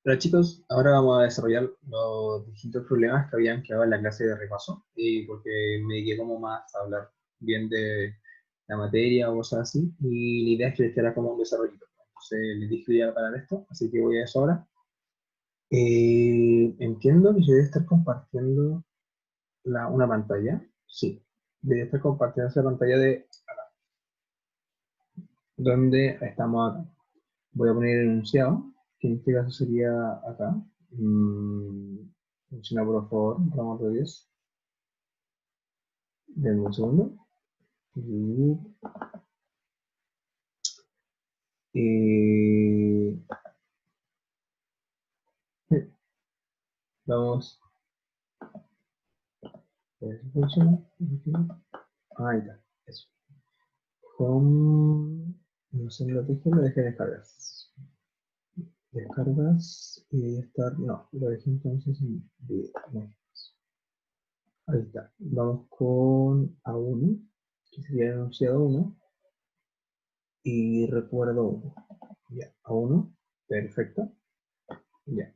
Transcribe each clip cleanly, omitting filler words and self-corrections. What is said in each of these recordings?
Hola chicos, ahora vamos a desarrollar los distintos problemas que habían quedado en la clase de repaso, y porque me dediqué como más a hablar bien de la materia o cosas así, y la idea es que les quedara como un desarrollo. Entonces les dije que iba a parar esto, así que voy a eso ahora. Entiendo que yo debe estar compartiendo una pantalla. Sí, debe estar compartiendo esa pantalla de donde estamos acá. Voy a poner el enunciado, que en este caso sería acá. Funciona por favor, ramo de 10. Denme un segundo. Y vamos. A ver si funciona. Ahí está. Eso. Home. No sé, lo dejé descargas. Descargas y estar. No, lo dejé entonces en video. No. Ahí está. Vamos con A1, que sería el enunciado 1. Y recuerdo 1. Ya, A1. Perfecto. Ya.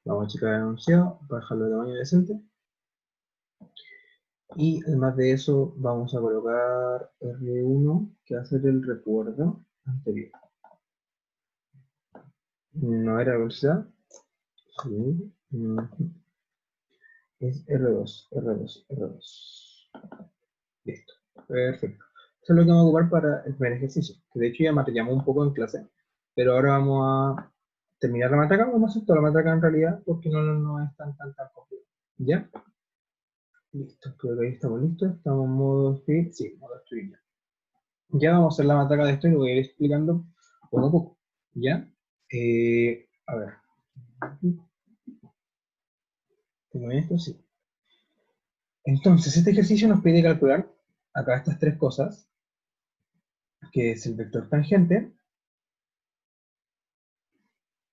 Vamos a checar el enunciado, bajarlo de tamaño decente. Y además de eso, vamos a colocar R1, que va a ser el recuerdo anterior. No era velocidad. Sí. Es R2, R2, R2. Listo. Perfecto. Eso es lo que vamos a ocupar para el primer ejercicio, que de hecho ya materiamos un poco en clase, pero ahora vamos a terminar la matraca. Vamos a hacer toda la matraca en realidad, porque no es tan complicado. ¿Ya? Listo, creo que ahí estamos listos. Estamos en modo speed. Sí, modo speed ya. Ya vamos a hacer la matraca de esto y lo voy a ir explicando poco a poco. ¿Ya? A ver. ¿Tengo esto? Sí. Entonces, este ejercicio nos pide calcular acá estas tres cosas, que es el vector tangente,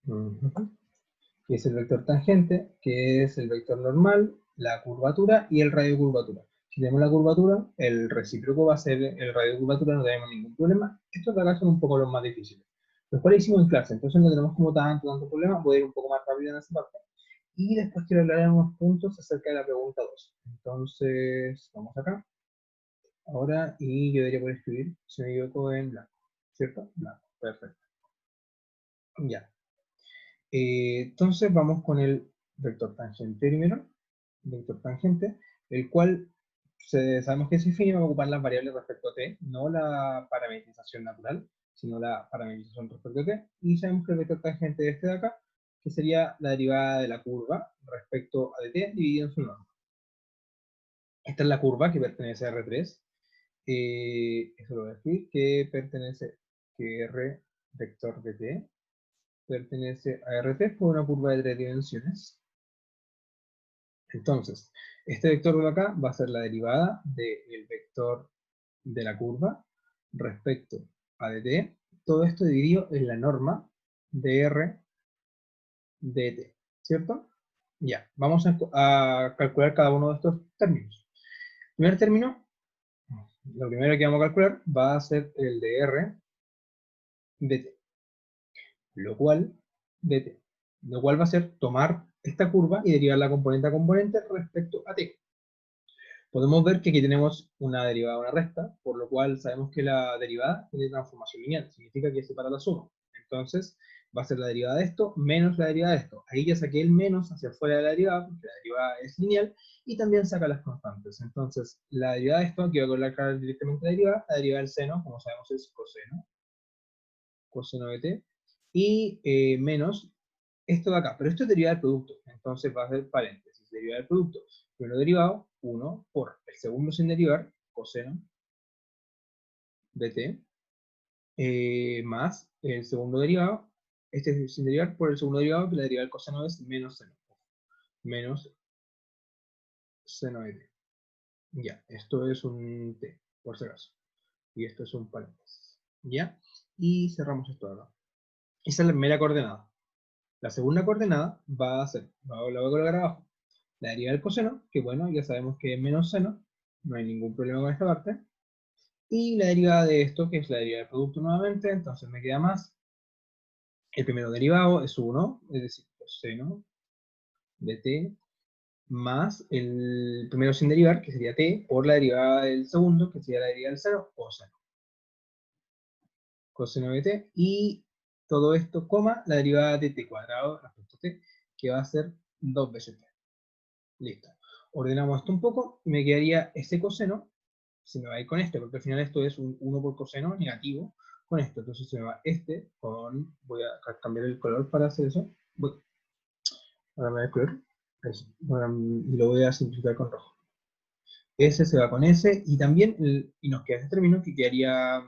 que es el vector tangente, que es el vector normal, la curvatura y el radio de curvatura. Si tenemos la curvatura, el recíproco va a ser el radio de curvatura, no tenemos ningún problema. Estos de acá son un poco los más difíciles. Los cuales hicimos en clase, entonces no tenemos como tanto problema, voy a ir un poco más rápido en esa parte. Y después quiero hablar de unos puntos acerca de la pregunta 2. Entonces, vamos acá. Ahora, y yo debería poder escribir, si me equivoco, en blanco. ¿Cierto? Blanco. Perfecto. Ya. Entonces vamos con el vector tangente primero, vector tangente, el cual sabemos que es infinito, vamos a ocupar las variables respecto a t, no la parametrización natural, sino la parametrización respecto a t, y sabemos que el vector tangente de este de acá, que sería la derivada de la curva respecto a dt dividido en su norma. Esta es la curva que pertenece a R3, eso lo voy a escribir, que pertenece, que R vector dt pertenece a RT por una curva de 3 dimensiones. Entonces, este vector de acá va a ser la derivada del vector de la curva respecto a dt. Todo esto dividido en la norma de R dt, ¿cierto? Ya, vamos a calcular cada uno de estos términos. Primer término, lo primero que vamos a calcular va a ser el de R dt, lo cual dt, lo cual va a ser tomar esta curva y derivar la componente a componente respecto a t. Podemos ver que aquí tenemos una derivada, una resta, por lo cual sabemos que la derivada tiene transformación lineal, significa que separa la suma. Entonces, va a ser la derivada de esto menos la derivada de esto. Ahí ya saqué el menos hacia afuera de la derivada, porque la derivada es lineal, y también saca las constantes. Entonces, la derivada de esto, que voy a colocar directamente la derivada del seno, como sabemos es coseno de t, y menos esto de acá, pero esto es derivada del producto, entonces va a ser paréntesis, derivada del producto. Primero derivado, 1 por el segundo sin derivar, coseno de t, más el segundo derivado, este es sin derivar por el segundo derivado, que la derivada del coseno es menos seno, menos seno de t. Ya, esto es un t, por si acaso, y esto es un paréntesis. ¿Ya? Y cerramos esto acá. Esa es la primera coordenada. La segunda coordenada va a ser, la voy a colocar abajo, la derivada del coseno, que bueno, ya sabemos que es menos seno, no hay ningún problema con esta parte, y la derivada de esto, que es la derivada del producto nuevamente, entonces me queda más, el primero derivado es 1, es decir, coseno de t más el primero sin derivar, que sería t, por la derivada del segundo, que sería la derivada del 0, coseno de t, y todo esto, coma, la derivada de t cuadrado respecto a t, que va a ser 2 veces t. Listo. Ordenamos esto un poco, y me quedaría ese coseno, se me va a ir con este, porque al final esto es un 1 por coseno negativo, con esto. Entonces se me va este con, voy a cambiar el color para hacer eso. Ahora me voy a color. Y lo voy a simplificar con rojo. Ese se va con ese, y también, y nos queda este término que quedaría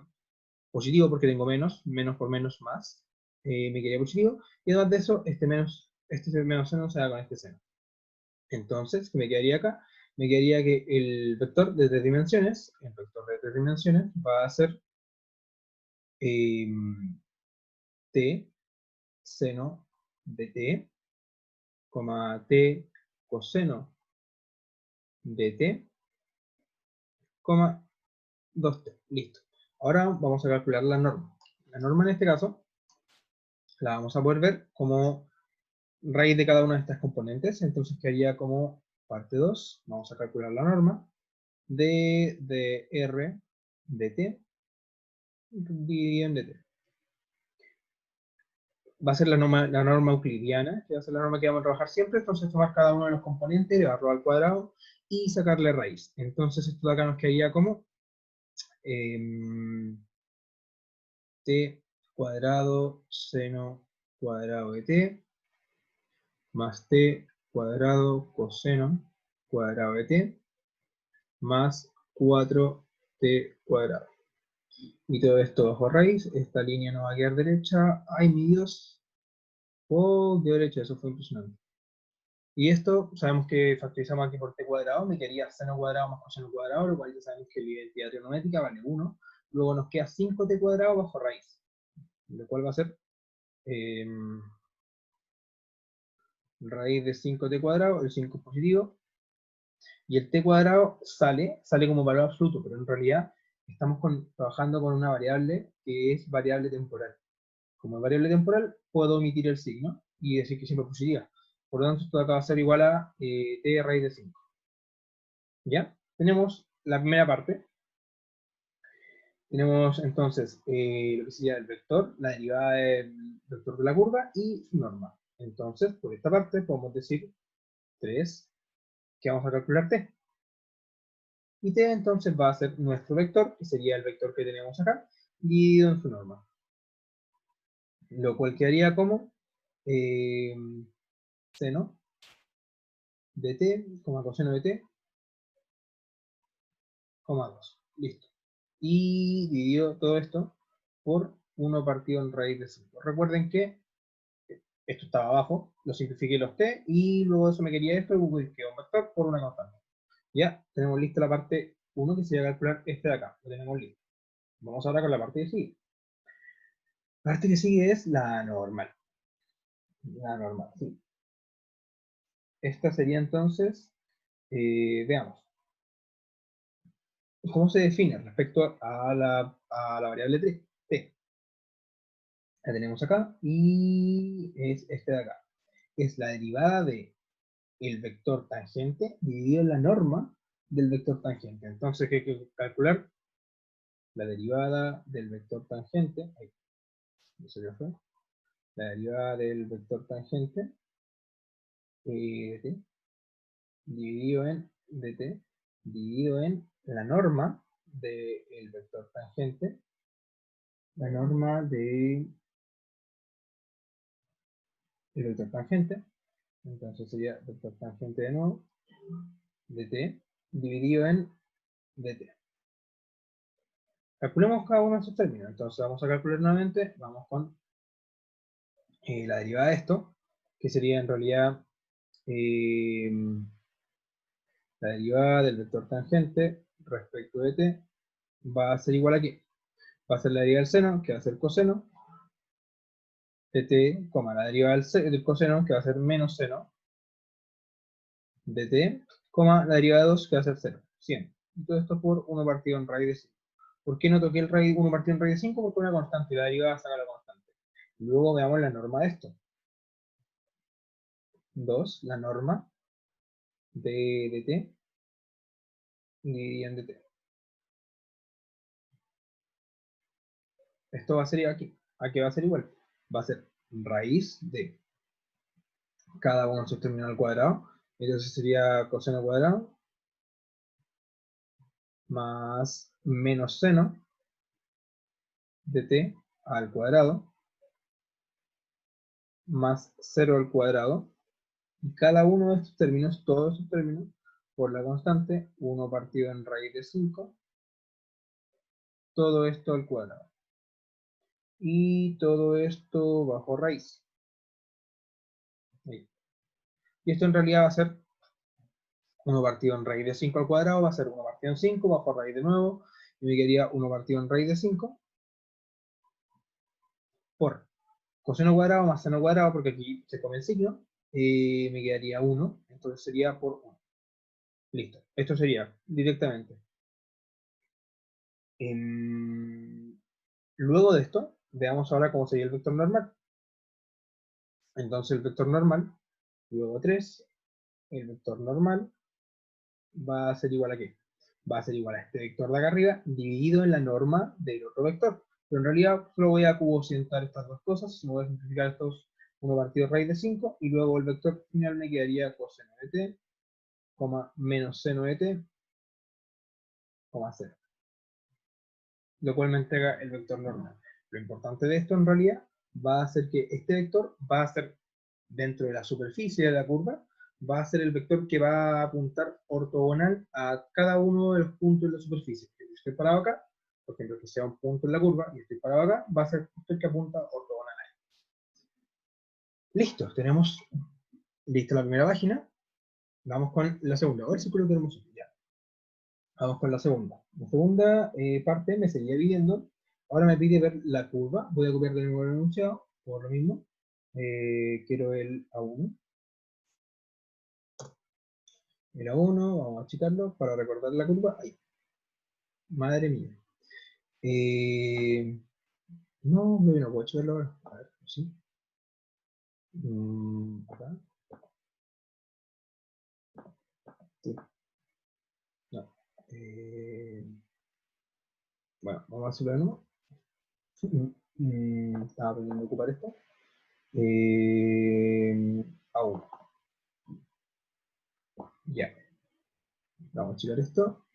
positivo porque tengo menos, menos por menos más, me quedaría positivo, y además de eso, este menos seno se va con este seno. Entonces, ¿qué me quedaría acá? Me quedaría que el vector de 3 dimensiones, el vector de 3 dimensiones, va a ser t seno de t, t coseno de t, 2t. Listo. Ahora vamos a calcular la norma. La norma en este caso la vamos a poder ver como raíz de cada una de estas componentes. Entonces quedaría como parte 2. Vamos a calcular la norma de r de t dividido en dt. Va a ser la norma euclidiana, que va a ser la norma que vamos a trabajar siempre. Entonces tomar cada uno de los componentes, llevarlo al cuadrado y sacarle raíz. Entonces esto de acá nos quedaría como t cuadrado seno cuadrado de t más t cuadrado coseno cuadrado de t más 4t cuadrado. Y todo esto bajo raíz. Esta línea no va a quedar derecha. ¡Ay, mi Dios! ¡Oh, qué derecha! Eso fue impresionante. Y esto, sabemos que factorizamos aquí por t cuadrado, me quedaría seno cuadrado más coseno cuadrado, lo cual ya sabemos que la identidad trigonométrica vale 1. Luego nos queda 5t cuadrado bajo raíz, lo cual va a ser raíz de 5t cuadrado, el 5 es positivo, y el t cuadrado sale como valor absoluto, pero en realidad estamos trabajando con una variable que es variable temporal. Como es variable temporal, puedo omitir el signo y decir que siempre es positiva. Por lo tanto, esto acá va a ser igual a t raíz de 5. ¿Ya? Tenemos la primera parte. Tenemos entonces lo que sería el vector, la derivada del vector de la curva y su norma. Entonces, por esta parte podemos decir 3, que vamos a calcular t. Y t entonces va a ser nuestro vector, que sería el vector que tenemos acá, dividido en su norma. Lo cual quedaría como seno de t, coseno de t, 2. Listo. Y dividido todo esto por 1 partido en raíz de 5. Recuerden que esto estaba abajo, lo simplifiqué los t, y luego de eso me quería esto, y quedó un vector por una constante. Ya, tenemos lista la parte 1, que sería calcular este de acá. Lo tenemos listo. Vamos ahora con la parte que sigue. La parte que sigue es la normal. La normal, sí. Esta sería entonces, veamos, ¿cómo se define respecto a la variable t? La tenemos acá, y es este de acá. Es la derivada de el vector tangente dividido en la norma del vector tangente. Entonces, ¿qué hay que calcular? La derivada del vector tangente, ahí, eso ya fue, la derivada del vector tangente de t, dividido en la norma del vector tangente, la norma del vector tangente, entonces sería vector tangente de nuevo, de t, dividido en dt. Calculemos cada uno de esos términos. Entonces vamos a calcular nuevamente, vamos con la derivada de esto, que sería en realidad la derivada del vector tangente respecto de t, va a ser igual a ¿qué? Va a ser la derivada del seno, que va a ser coseno, de t, la derivada del coseno, que va a ser menos seno, de t, la derivada de 2, que va a ser 0, 100. Y todo esto por 1 partido en raíz de 5. ¿Por qué no toqué el 1 partido en raíz de 5? Porque una constante, y la derivada saca la constante. Luego veamos la norma de esto. 2, la norma de t dividido en dt. Esto va a ser aquí va a ser igual. Va a ser raíz de cada uno de sus términos al cuadrado. Entonces sería coseno cuadrado más menos seno de t al cuadrado más 0 al cuadrado. Y cada uno de estos términos, todos estos términos, por la constante 1 partido en raíz de 5, todo esto al cuadrado. Y todo esto bajo raíz. Ahí. Y esto en realidad va a ser 1 partido en raíz de 5 al cuadrado, va a ser 1 partido en 5 bajo raíz de nuevo, y me quedaría 1 partido en raíz de 5 por coseno cuadrado más seno cuadrado, porque aquí se come el signo, me quedaría 1, entonces sería por 1. Listo, esto sería directamente. Luego de esto, veamos ahora cómo sería el vector normal. Entonces el vector normal, luego 3, el vector normal va a ser igual a ¿qué? Va a ser igual a este vector de acá arriba dividido en la norma del otro vector. Pero en realidad solo voy a cocientar estas dos cosas, me voy a simplificar estos 1 partido raíz de 5 y luego el vector final me quedaría coseno de t, menos seno de t, 0. Lo cual me entrega el vector normal. Lo importante de esto en realidad va a ser que este vector va a ser dentro de la superficie de la curva, va a ser el vector que va a apuntar ortogonal a cada uno de los puntos de la superficie. Si estoy parado acá, por ejemplo, que sea un punto en la curva y estoy parado acá, va a ser el que apunta ortogonal a él. Listo, tenemos lista la primera página. Vamos con la segunda. A ver si creo que tenemos ya. Vamos con la segunda. La segunda parte me seguía pidiendo. Ahora me pide ver la curva. Voy a copiar de nuevo el enunciado, por lo mismo. Quiero el A1. El A1, vamos a achicarlo para recordar la curva. Ahí. Madre mía. No, no puedo achicarlo ahora. A ver, sí. Acá. Sí. No. Bueno, vamos a hacerlo de nuevo. Estaba aprendiendo a ocupar esto. A1. Ya. Vamos a achicar esto.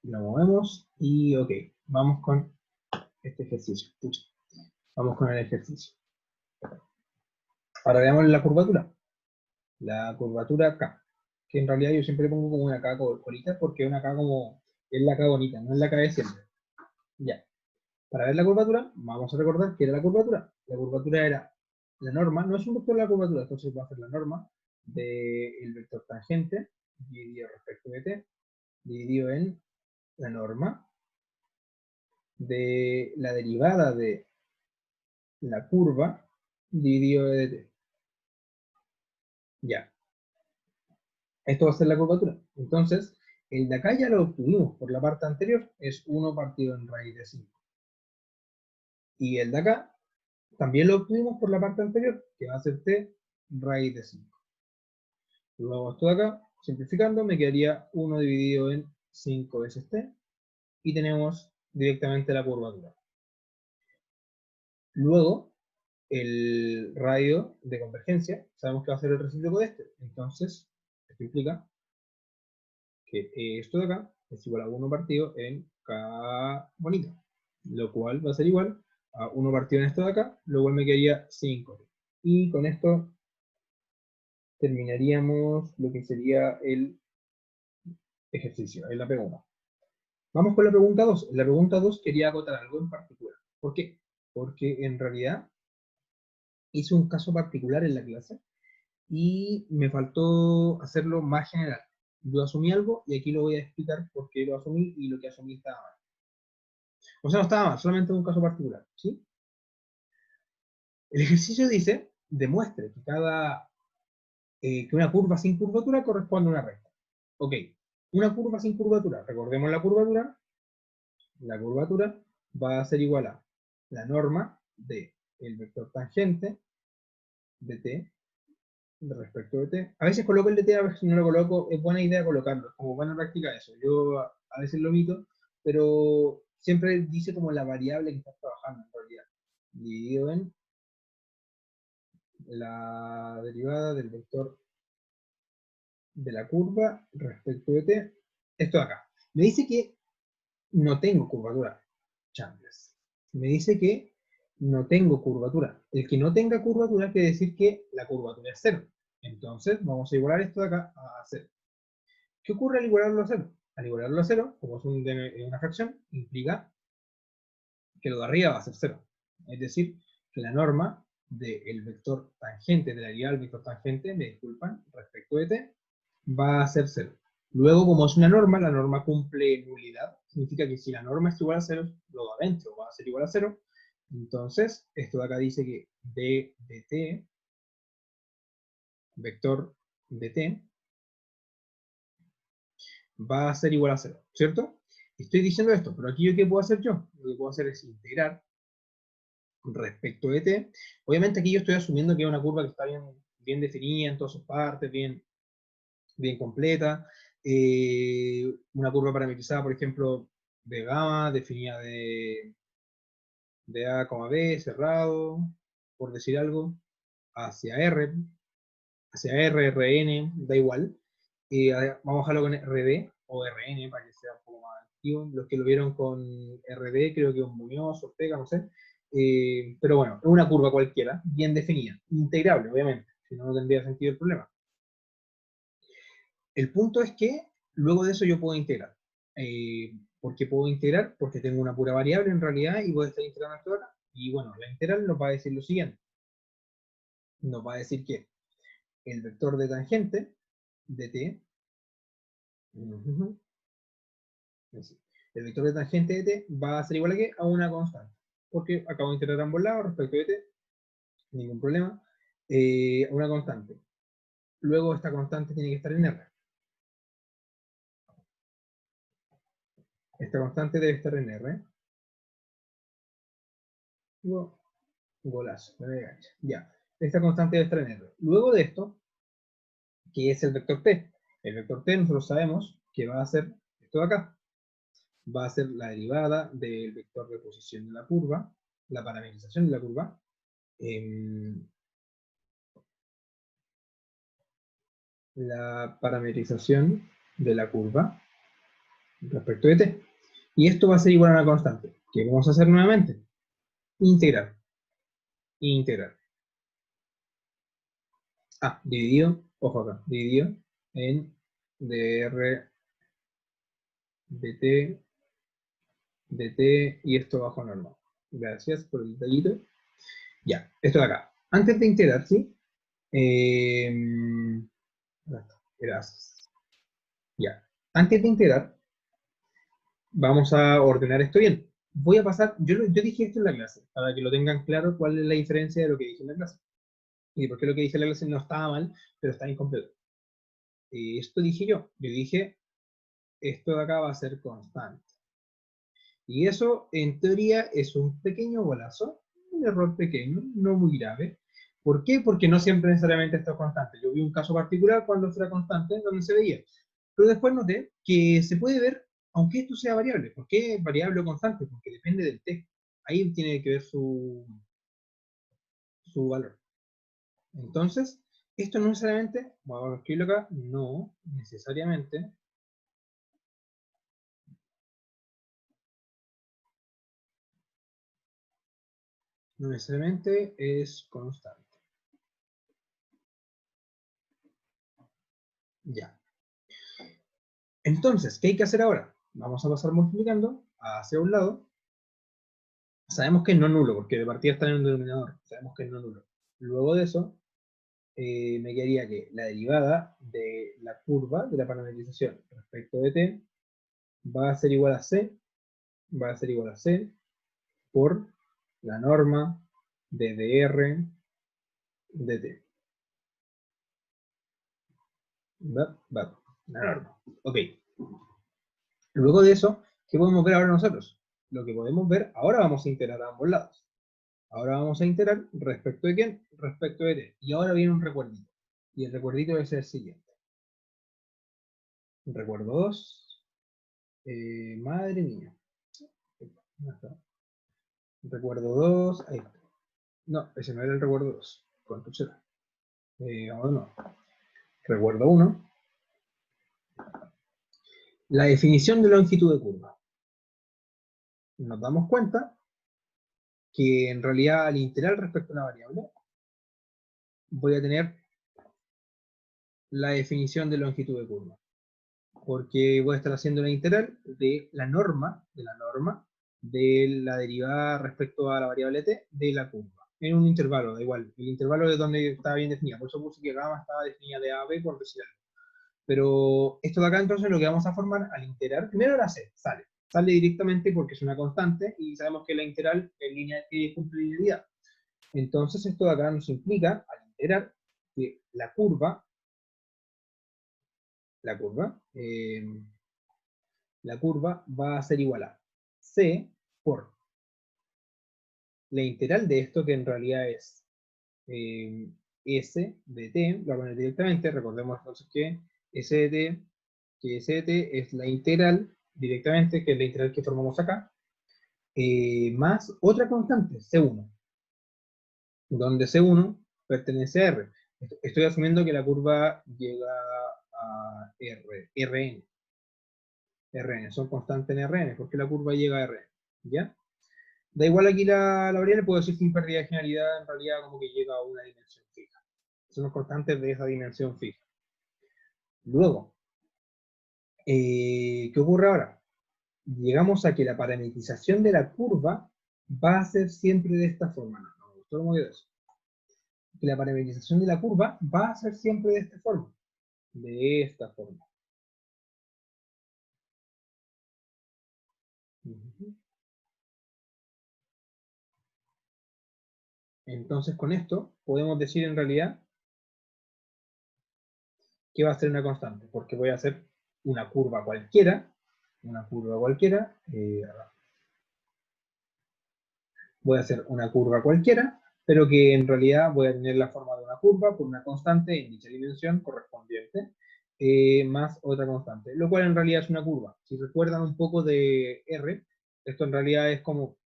Lo movemos y ok. Vamos con este ejercicio. Pucha. Vamos con el ejercicio. Ahora veamos la curvatura. La curvatura K. Que en realidad yo siempre pongo como una K colita porque es una K como. Es la K bonita, no es la K de siempre. Ya. Para ver la curvatura, vamos a recordar que era la curvatura. La curvatura era la norma, no es un vector de la curvatura, entonces va a ser la norma del vector tangente dividido respecto de t, dividido en la norma de la derivada de la curva dividido de t. Ya, esto va a ser la curvatura. Entonces, el de acá ya lo obtuvimos por la parte anterior, es 1 partido en raíz de 5. Y el de acá también lo obtuvimos por la parte anterior, que va a ser t raíz de 5. Luego esto de acá, simplificando, me quedaría 1 dividido en 5 veces t, y tenemos directamente la curvatura. Luego, el radio de convergencia, sabemos que va a ser el recíproco de este. Entonces, esto implica que esto de acá es igual a 1 partido en K bonita, lo cual va a ser igual a 1 partido en esto de acá, lo cual me quedaría 5. Y con esto terminaríamos lo que sería el ejercicio, en la pregunta. Vamos con la pregunta 2. En la pregunta 2 quería acotar algo en particular. ¿Por qué? Porque en realidad hice un caso particular en la clase y me faltó hacerlo más general. Yo asumí algo y aquí lo voy a explicar por qué lo asumí y lo que asumí estaba mal. O sea, no estaba mal, solamente un caso particular, ¿sí? El ejercicio dice, demuestre que una curva sin curvatura corresponde a una recta. Ok, una curva sin curvatura, recordemos la curvatura va a ser igual a la norma de el vector tangente de t respecto de t. A veces coloco el de t, a veces no lo coloco. Es buena idea colocarlo, como buena práctica eso. Yo a veces lo omito, pero siempre dice como la variable que estás trabajando en realidad. Dividido en la derivada del vector de la curva respecto de t. Esto de acá. Me dice que no tengo curvatura. Chambles. Me dice que no tengo curvatura. El que no tenga curvatura quiere decir que la curvatura es cero. Entonces vamos a igualar esto de acá a cero. ¿Qué ocurre al igualarlo a cero? Al igualarlo a cero, como es una fracción, implica que lo de arriba va a ser cero. Es decir, que la norma del vector tangente, de la derivada del vector tangente, me disculpan, respecto de t, va a ser cero. Luego, como es una norma, la norma cumple nulidad. Significa que si la norma es igual a cero, lo de adentro va a ser igual a cero. Entonces, esto de acá dice que d de t, vector de t, va a ser igual a cero, ¿cierto? Estoy diciendo esto, pero aquí ¿qué puedo hacer yo? Lo que puedo hacer es integrar respecto de t. Obviamente aquí yo estoy asumiendo que es una curva que está bien definida en todas sus partes, bien completa. Una curva parametrizada, por ejemplo, de gamma, definida de A, B, cerrado, por decir algo, hacia R, Rn, da igual. Vamos a dejarlo con RD o Rn para que sea un poco más activo. Los que lo vieron con RD, creo que un Muñoz, Ortega, no sé. Pero bueno, es una curva cualquiera, bien definida, integrable, obviamente, si no, no tendría sentido el problema. El punto es que luego de eso yo puedo integrar. ¿Por qué puedo integrar? Porque tengo una pura variable en realidad y voy a estar integrando esto acá. Y bueno, la integral nos va a decir lo siguiente. Nos va a decir que el vector de tangente de t, el vector de tangente de t va a ser igual a qué? A una constante. Porque acabo de integrar ambos lados respecto de t, ningún problema. Una constante. Luego esta constante tiene que estar en R. Esta constante debe estar en R. Golazo, me engancha. Ya. Esta constante debe estar en R. Luego de esto, ¿qué es el vector t? El vector t nosotros sabemos que va a ser esto de acá. Va a ser la derivada del vector de posición de la curva, la parametrización de la curva, la parametrización de la curva respecto de t. Y esto va a ser igual a una constante. ¿Qué vamos a hacer nuevamente? Integrar. Integrar. Dividido, ojo acá, dividido en dr dt dt y esto bajo normal. Gracias por el detallito. Ya, esto de acá. Antes de integrar, ¿sí? Gracias. Ya. Antes de integrar, vamos a ordenar esto bien. Voy a pasar, yo dije esto en la clase, para que lo tengan claro cuál es la diferencia de lo que dije en la clase. Y por qué lo que dije en la clase no estaba mal, pero está incompleto. Esto dije yo dije, esto de acá va a ser constante. Y eso, en teoría, es un pequeño golazo, un error pequeño, no muy grave. ¿Por qué? Porque no siempre necesariamente esto es constante. Yo vi un caso particular cuando esto era constante, donde se veía. Pero después noté que se puede ver, aunque esto sea variable. ¿Por qué variable o constante? Porque depende del t. Ahí tiene que ver su valor. Entonces, esto no necesariamente, vamos a escribirlo acá, no necesariamente es constante. Ya. Entonces, ¿qué hay que hacer ahora? Vamos a pasar multiplicando hacia un lado. Sabemos que es no nulo, porque de partida está en un denominador. Sabemos que es no nulo. Luego de eso, me quedaría que la derivada de la curva de la parametrización respecto de t va a ser igual a c, por la norma de dr de t. La norma. Ok. Luego de eso, ¿qué podemos ver ahora nosotros? Lo que podemos ver, ahora vamos a integrar a ambos lados. Ahora vamos a integrar respecto de quién, respecto de t. Y ahora viene un recuerdito. Y el recuerdito es el siguiente. Recuerdo 2. Madre mía. Recuerdo 2. Ahí está. No, ese no era el recuerdo 2. ¿Cuánto será? Vamos no. Recuerdo 1. La definición de longitud de curva. Nos damos cuenta que en realidad al integral respecto a una variable voy a tener la definición de longitud de curva. Porque voy a estar haciendo la integral de la norma de la derivada respecto a la variable t de la curva. En un intervalo, da igual. El intervalo es donde estaba bien definida. Por eso puse que gamma estaba definida de a a b por decir algo. Pero esto de acá entonces lo que vamos a formar al integrar, primero la c, sale directamente porque es una constante y sabemos que la integral en línea cumple linealidad. Entonces esto de acá nos implica al integrar que la curva va a ser igual a c por la integral de esto, que en realidad es s de t, lo voy a poner directamente, recordemos entonces que s de t es la integral directamente, que es la integral que formamos acá, más otra constante, c1, donde c1 pertenece a r. Estoy asumiendo que la curva llega a Rn, son constantes en Rn, porque la curva llega a Rn, ¿ya? Da igual aquí la variable, puedo decir sin pérdida de generalidad, en realidad como que llega a una dimensión fija. Son los constantes de esa dimensión fija. Luego, ¿qué ocurre ahora? Llegamos a que la parametrización de la curva va a ser siempre de esta forma. No, me gustó cómo quedó eso. Que la parametrización de la curva va a ser siempre de esta forma. De esta forma. Entonces con esto podemos decir en realidad que va a ser una constante, porque voy a hacer una curva cualquiera, voy a hacer una curva cualquiera, pero que en realidad voy a tener la forma de una curva por una constante en dicha dimensión correspondiente, más otra constante, lo cual en realidad es una curva. Si recuerdan un poco de R, esto en realidad es como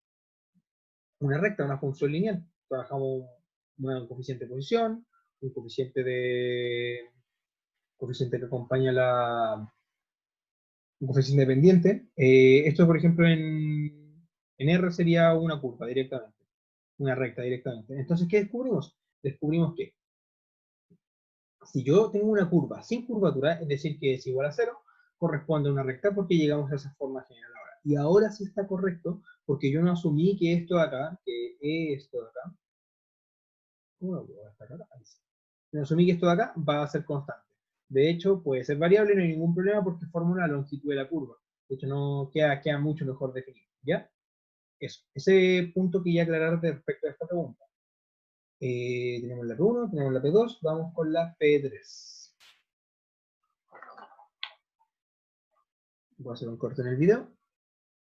una recta, una función lineal. Trabajamos un coeficiente de posición, un coeficiente que acompaña un coeficiente dependiente. Esto, por ejemplo, en R sería una curva directamente, una recta directamente. Entonces, ¿qué descubrimos? Descubrimos que si yo tengo una curva sin curvatura, es decir, que es igual a 0, corresponde a una recta porque llegamos a esa forma general ahora. Y ahora sí está correcto, porque yo no asumí que esto de acá, ¿cómo lo puedo destacar? Ahí sí. No asumí que esto de acá va a ser constante. De hecho, puede ser variable, no hay ningún problema porque forma una longitud de la curva. De hecho, no queda mucho mejor definido. ¿Ya? Eso. Ese punto que ya aclarar respecto a esta pregunta. Tenemos la P1, tenemos la P2, vamos con la P3. Voy a hacer un corte en el video.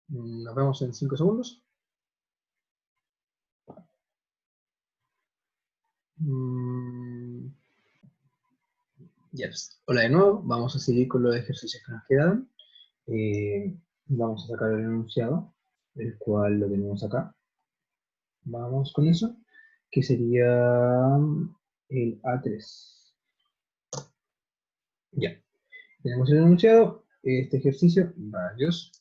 Nos vemos en 5 segundos. Yes. Hola de nuevo, vamos a seguir con los ejercicios que nos quedan. Vamos a sacar el enunciado, el cual lo tenemos acá. Vamos con eso, que sería el A3. Ya, tenemos el enunciado. Este ejercicio, varios.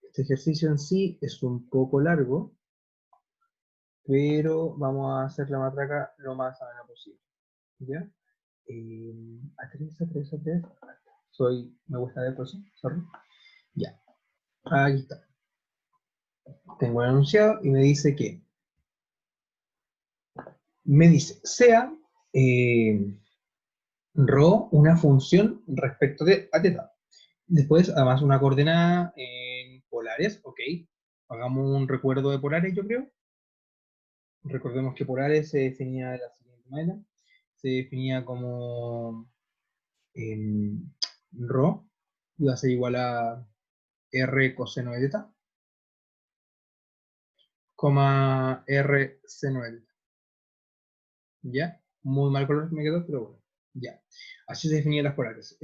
Este ejercicio en sí es un poco largo, pero vamos a hacer la matraca lo más amena posible. ¿Ya? A3. Me gusta ver por eso, sorry. Ya, aquí está. Tengo el enunciado y me dice que sea ρ una función respecto de a teta. Después, además, una coordenada en polares, ok. Hagamos un recuerdo de polares, yo creo. Recordemos que polares se definía de la siguiente manera. Se definía como ρ iba a ser igual a r coseno de teta, r seno de teta. ¿Ya? Muy mal color me quedó, pero bueno, ya. Así se definían las polares.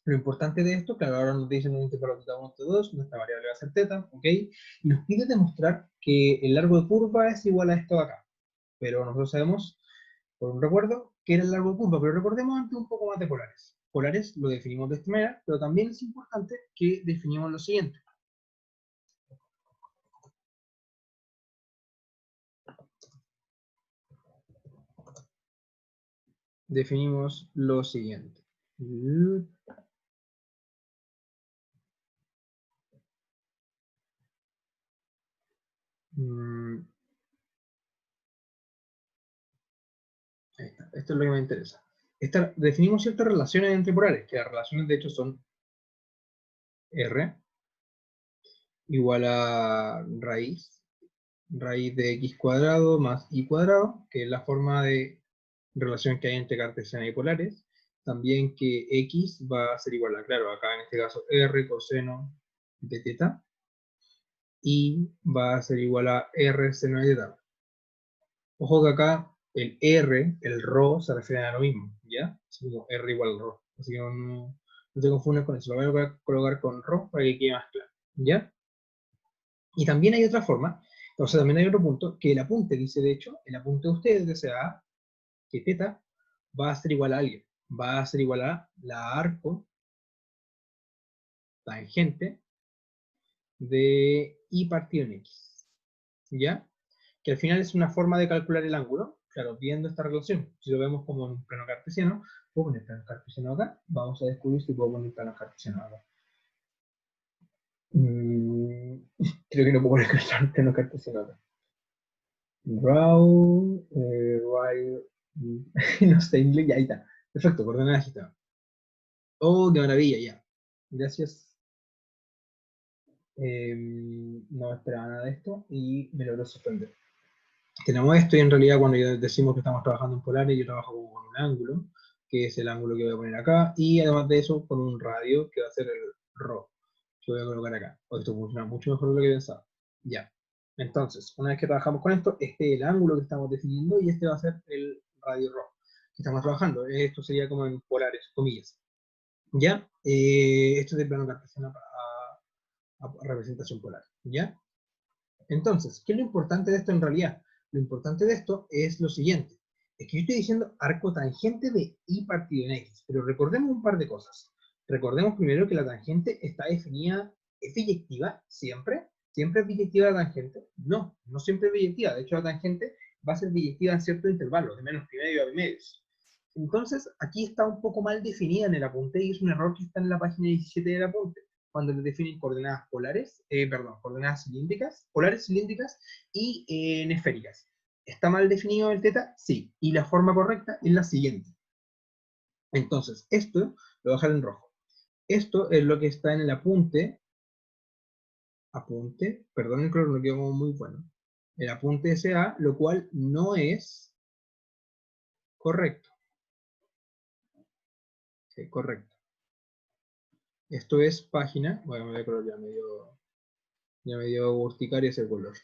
Lo importante de esto, claro, ahora nos dicen un intervalo θ1, θ2, nuestra variable va a ser θ, ¿ok? Y nos pide demostrar que el largo de curva es igual a esto de acá. Pero nosotros sabemos, por un recuerdo, que era el largo de curva, pero recordemos antes un poco más de polares. Polares lo definimos de esta manera, pero también es importante que definimos lo siguiente. Definimos lo siguiente. Ahí está. Esto es lo que me interesa. Definimos ciertas relaciones entre polares, que las relaciones de hecho son R igual a raíz de x cuadrado más y cuadrado, que es la forma de relación que hay entre cartesiana y polares. También que x va a ser igual a, claro, acá en este caso r coseno de teta, y va a ser igual a r seno de teta. Ojo que acá el r, el rho, se refiere a lo mismo, ¿ya? Así como r igual a rho. Así que no te confundas con eso. Lo voy a colocar con rho para que quede más claro, ¿ya? Y también hay otra forma, entonces también hay otro punto, que el apunte dice, de hecho, el apunte de ustedes desea que teta va a ser igual a alguien. Va a ser igual a la arco tangente de y partido en x, ¿ya? Que al final es una forma de calcular el ángulo, claro, viendo esta relación. Si lo vemos como en un plano cartesiano, puedo poner plano cartesiano acá, vamos a descubrir si puedo poner plano cartesiano acá. Creo que no puedo poner plano cartesiano acá. Raw, no sé, inglés, ya ahí está. Perfecto, coordenadas agitadas. Oh, qué maravilla, ya. Gracias. No esperaba nada de esto y me logró sorprender. Tenemos esto y en realidad cuando ya decimos que estamos trabajando en polares, yo trabajo con un ángulo, que es el ángulo que voy a poner acá, y además de eso con un radio, que va a ser el ρ, que voy a colocar acá. O esto funciona mucho mejor de lo que pensaba. Ya. Entonces, una vez que trabajamos con esto, este es el ángulo que estamos definiendo y este va a ser el radio ρ que estamos trabajando. Esto sería como en polares, comillas. ¿Ya? Esto es de plano cartesiano a representación polar. ¿Ya? Entonces, ¿qué es lo importante de esto en realidad? Lo importante de esto es lo siguiente. Es que yo estoy diciendo arco tangente de y partido en x, pero recordemos un par de cosas. Recordemos primero que la tangente está definida, ¿es biyectiva siempre? ¿Siempre es biyectiva la tangente? No, no siempre es biyectiva. De hecho, la tangente va a ser biyectiva en ciertos intervalos, de menos pi medio a pi medios. Entonces, aquí está un poco mal definida en el apunte y es un error que está en la página 17 del apunte cuando le definen coordenadas polares, coordenadas cilíndricas, polares cilíndricas y esféricas. ¿Está mal definido el teta? Sí. Y la forma correcta es la siguiente. Entonces, esto lo voy a dejar en rojo. Esto es lo que está en el apunte, perdón el color, no quedó muy bueno. El apunte SA, lo cual no es correcto. Sí, correcto. Esto es página, bueno, me voy a color ya me dio urticaria ese color.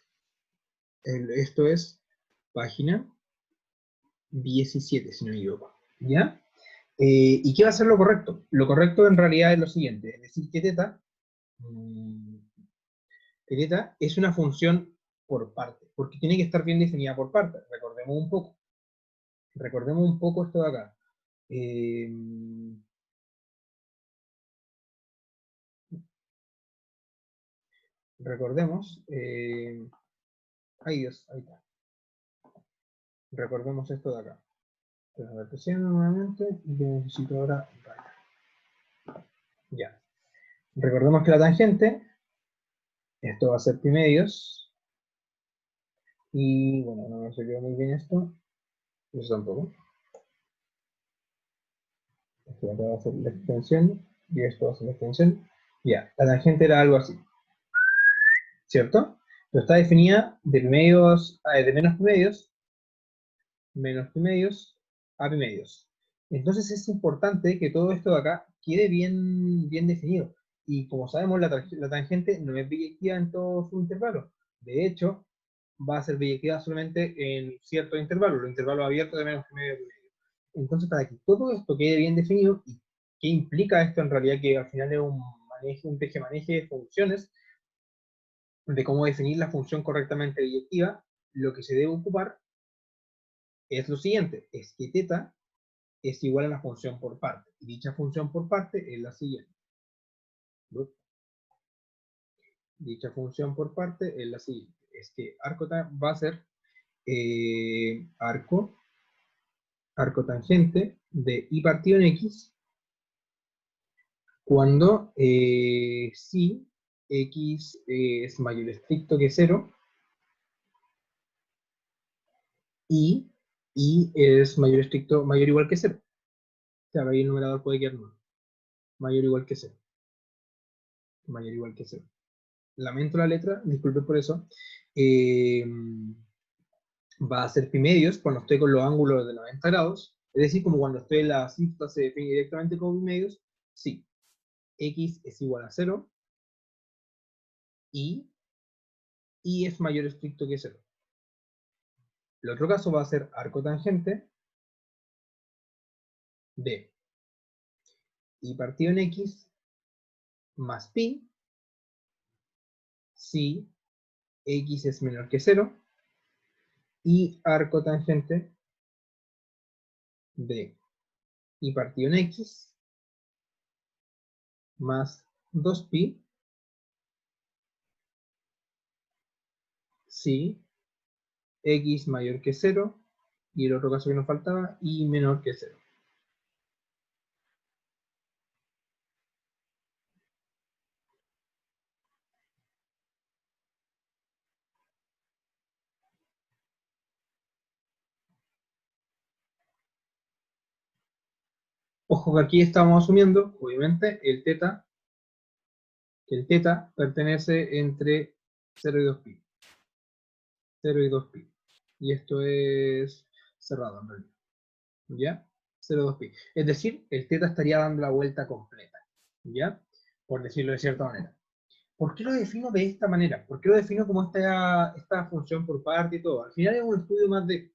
Esto es página 17, si no me equivoco. ¿Ya? ¿Y qué va a ser lo correcto? Lo correcto en realidad es lo siguiente, es decir, que teta es una función por parte, porque tiene que estar bien definida por parte. Recordemos un poco esto de acá. Eh, recordemos, ay Dios, ahí está. Recordemos esto de acá. Presión nuevamente y que necesito ahora ya. Recordemos que la tangente, esto va a ser pi medios, y bueno, no me salió muy bien esto, eso tampoco. Esto va a ser la extensión, y esto va a ser la extensión. Ya, la tangente era algo así, ¿cierto? Pero está definida de medios, de menos pi medios a pi medios. Entonces es importante que todo esto de acá quede bien definido. Y como sabemos, la tangente no es biyectiva en todo su intervalo. De hecho, va a ser biyectiva solamente en ciertos intervalos, los intervalos abiertos de menos que medio. Entonces, para que todo esto quede bien definido, ¿y qué implica esto en realidad? Que al final es un teje-maneje de funciones, de cómo definir la función correctamente biyectiva. Lo que se debe ocupar es lo siguiente, es que θ es igual a la función por parte, y dicha función por parte es la siguiente. Dicha función por parte es la siguiente, es que arco va a ser arco tangente de y partido en x cuando si x es mayor estricto que 0 y es mayor estricto, mayor o igual que 0. Claro, ahí el numerador puede quedar nulo. Mayor o igual que 0. Mayor o igual que 0. Lamento la letra, disculpe por eso. Va a ser pi medios cuando estoy con los ángulos de 90 grados. Es decir, como cuando estoy en la cinta se define directamente como pi medios. Sí. X es igual a 0 y es mayor estricto que 0. El otro caso va a ser arco tangente de y partido en x más pi si x es menor que 0 y arco tangente de y partido en x más 2pi si x mayor que 0 y el otro caso que nos faltaba y menor que 0. Ojo que aquí estamos asumiendo, obviamente, el θ, que el θ pertenece entre 0 y 2pi. 0 y 2pi. Y esto es cerrado en realidad. ¿Ya? 0, 2pi. Es decir, el θ estaría dando la vuelta completa. ¿Ya? Por decirlo de cierta manera. ¿Por qué lo defino de esta manera? ¿Por qué lo defino como esta función por parte y todo? Al final es un estudio más de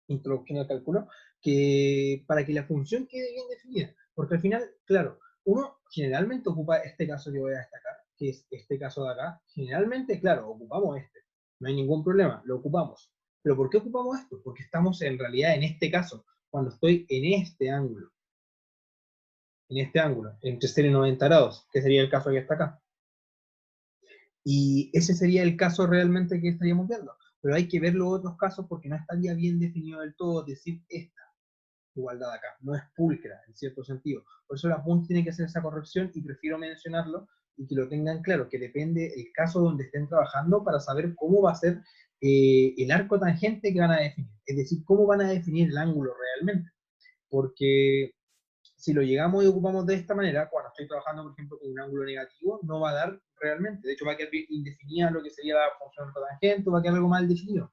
introducción al cálculo, que para que la función quede bien definida. Porque al final, claro, uno generalmente ocupa este caso que voy a destacar, que es este caso de acá. Generalmente, claro, ocupamos este. No hay ningún problema, lo ocupamos. ¿Pero por qué ocupamos esto? Porque estamos en realidad en este caso, cuando estoy en este ángulo, entre 0 y 90 grados, que sería el caso que está acá. Y ese sería el caso realmente que estaríamos viendo. Pero hay que ver los otros casos porque no estaría bien definido del todo, decir esta igualdad acá, no es pulcra en cierto sentido. Por eso la PUN tiene que hacer esa corrección y prefiero mencionarlo y que lo tengan claro, que depende el caso donde estén trabajando para saber cómo va a ser el arco tangente que van a definir. Es decir, cómo van a definir el ángulo realmente. Porque si lo llegamos y ocupamos de esta manera, cuando estoy trabajando, por ejemplo, con un ángulo negativo, no va a dar realmente. De hecho, va a quedar bien indefinida lo que sería la función tangente, va a quedar algo mal definido.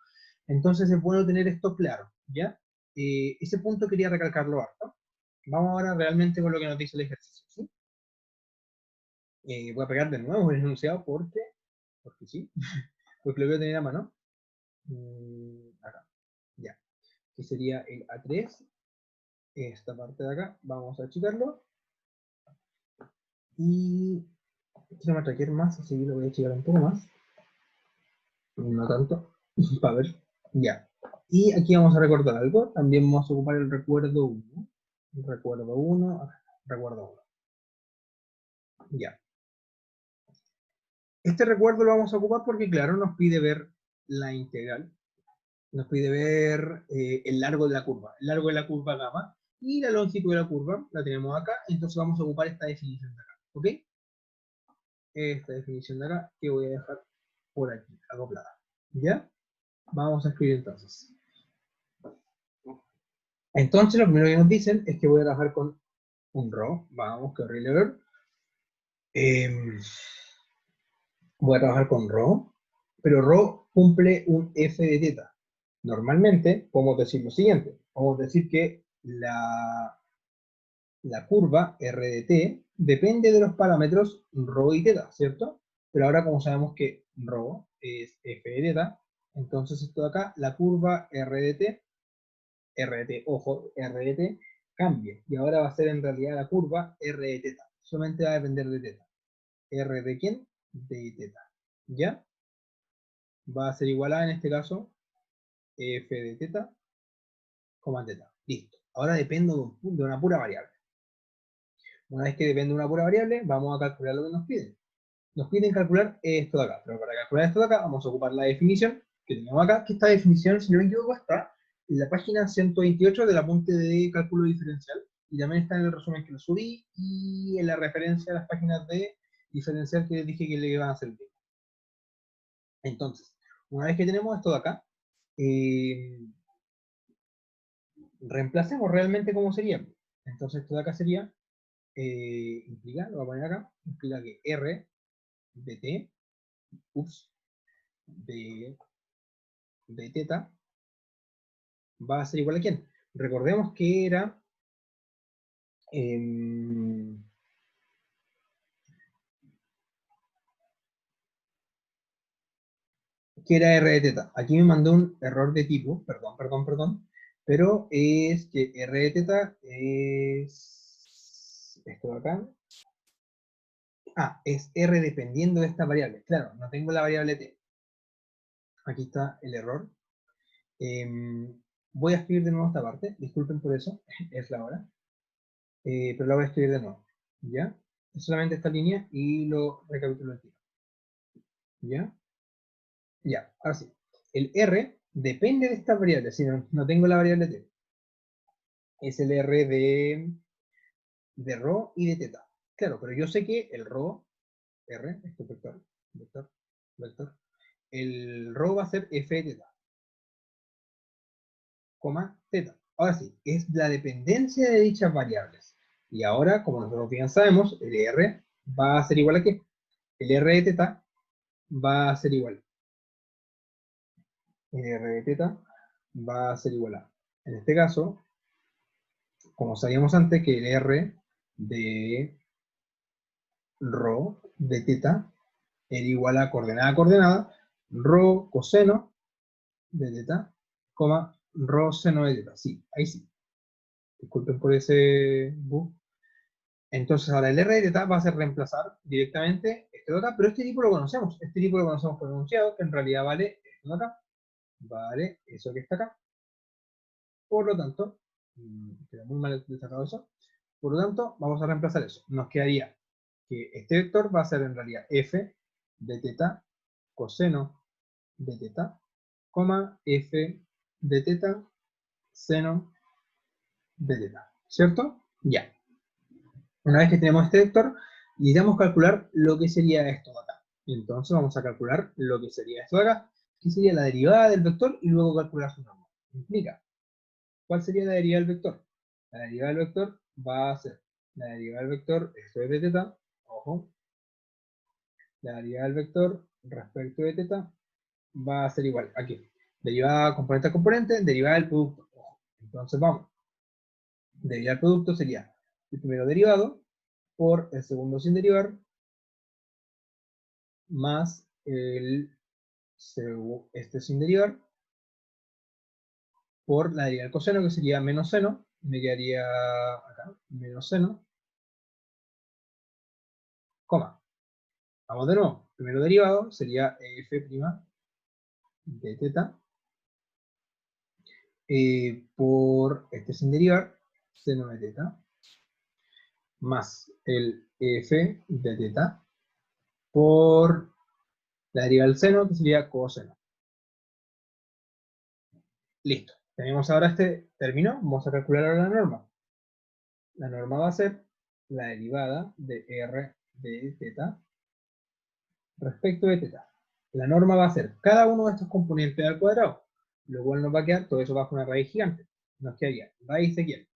Entonces es bueno tener esto claro, ¿ya? Ese punto quería recalcarlo harto. Vamos ahora realmente con lo que nos dice el ejercicio, ¿sí? Voy a pegar de nuevo el enunciado porque sí, porque lo voy a tener a mano. Acá, ya. Que sería el A3, esta parte de acá, vamos a achicarlo. Y quiero me traquear más, así que lo voy a achicar un poco más. No tanto, para ver, ya. Y aquí vamos a recordar algo, también vamos a ocupar el recuerdo 1. Recuerdo 1, recuerdo 1. Ya. Este recuerdo lo vamos a ocupar porque, claro, nos pide ver la integral. Nos pide ver el largo de la curva. El largo de la curva gamma. Y la longitud de la curva la tenemos acá. Entonces vamos a ocupar esta definición de acá. ¿Ok? Esta definición de acá que voy a dejar por aquí, acoplada. ¿Ya? Vamos a escribir entonces. Entonces lo primero que nos dicen es que voy a trabajar con un ρ. Vamos, qué horrible ver. Voy a trabajar con ρ, pero ρ cumple un f de θ. Normalmente podemos decir lo siguiente. Podemos decir que la curva r de t depende de los parámetros ρ y θ, ¿cierto? Pero ahora como sabemos que ρ es f de θ, Entonces esto de acá, la curva R de t, ojo, R de t, cambia. Y ahora va a ser en realidad la curva R de teta. Solamente va a depender de teta. ¿R de quién? De teta. ¿Ya? Va a ser igual a, en este caso, f de teta, coma teta. Listo. Ahora dependo de una pura variable. Una vez que depende de una pura variable, vamos a calcular lo que nos piden. Nos piden calcular esto de acá. Pero para calcular esto de acá, vamos a ocupar la definición que tenemos acá, que esta definición, si no me equivoco, está en la página 128 del apunte de cálculo diferencial. Y también está en el resumen que lo subí y en la referencia a las páginas de diferencial que les dije que le iban a servir. Entonces, una vez que tenemos esto de acá, reemplacemos realmente cómo sería. Entonces, esto de acá sería, implica, lo voy a poner acá, implica que R de t, de teta, va a ser igual a quién. Recordemos que era R de teta. Aquí me mandó un error de tipo, perdón, pero es que R de teta es esto de acá. Es R dependiendo de esta variable. Claro, no tengo la variable t. Aquí está el error. Voy a escribir de nuevo esta parte, disculpen por eso, es la hora. Pero la voy a escribir de nuevo. ¿Ya? Es solamente esta línea y lo recapitulo aquí. ¿Ya? Ya, ahora sí. El R depende de esta variable, si no tengo la variable t. Es el R de rho y de teta. Claro, pero yo sé que el rho, R, esto es vector, el rho va a ser f de teta, coma, teta. Ahora sí, es la dependencia de dichas variables. Y ahora, como nosotros bien sabemos, el R va a ser igual a ¿qué? El R de teta va a ser igual. El R de teta va a ser igual a. En este caso, como sabíamos antes que el R de rho de teta era igual a coordenada, rho coseno de teta, coma, rho seno de teta. Sí, ahí sí. Disculpen por ese bug. Entonces ahora el R de teta va a ser reemplazar directamente este de acá, pero este tipo lo conocemos. Este tipo lo conocemos por enunciado, que en realidad vale esto de acá. Vale eso que está acá. Por lo tanto, queda muy mal destacado eso. Por lo tanto, vamos a reemplazar eso. Nos quedaría que este vector va a ser en realidad f de teta coseno de teta, coma f de teta seno de teta. ¿Cierto? Ya. Una vez que tenemos este vector, necesitamos calcular lo que sería esto de acá. Entonces vamos a calcular lo que sería esto de acá, que sería la derivada del vector y luego calcular su norma. Implica, ¿cuál sería la derivada del vector? La derivada del vector va a ser la derivada del vector, esto es de teta, ojo, la derivada del vector respecto de teta va a ser igual. Aquí, derivada componente a componente, derivada del producto. Ojo. Entonces vamos, derivar del producto sería el primero derivado por el segundo sin derivar más este sin derivar por la derivada del coseno, que sería menos seno, me quedaría acá, menos seno, coma. Vamos de nuevo, primero derivado sería f' de teta por este sin derivar, seno de teta, más el f de teta por la derivada del seno, que sería coseno. Listo. Tenemos ahora este término. Vamos a calcular ahora la norma. La norma va a ser la derivada de r de teta respecto de teta. La norma va a ser cada uno de estos componentes al cuadrado, lo cual nos va a quedar todo eso bajo una raíz gigante. Nos quedaría raíz de quién.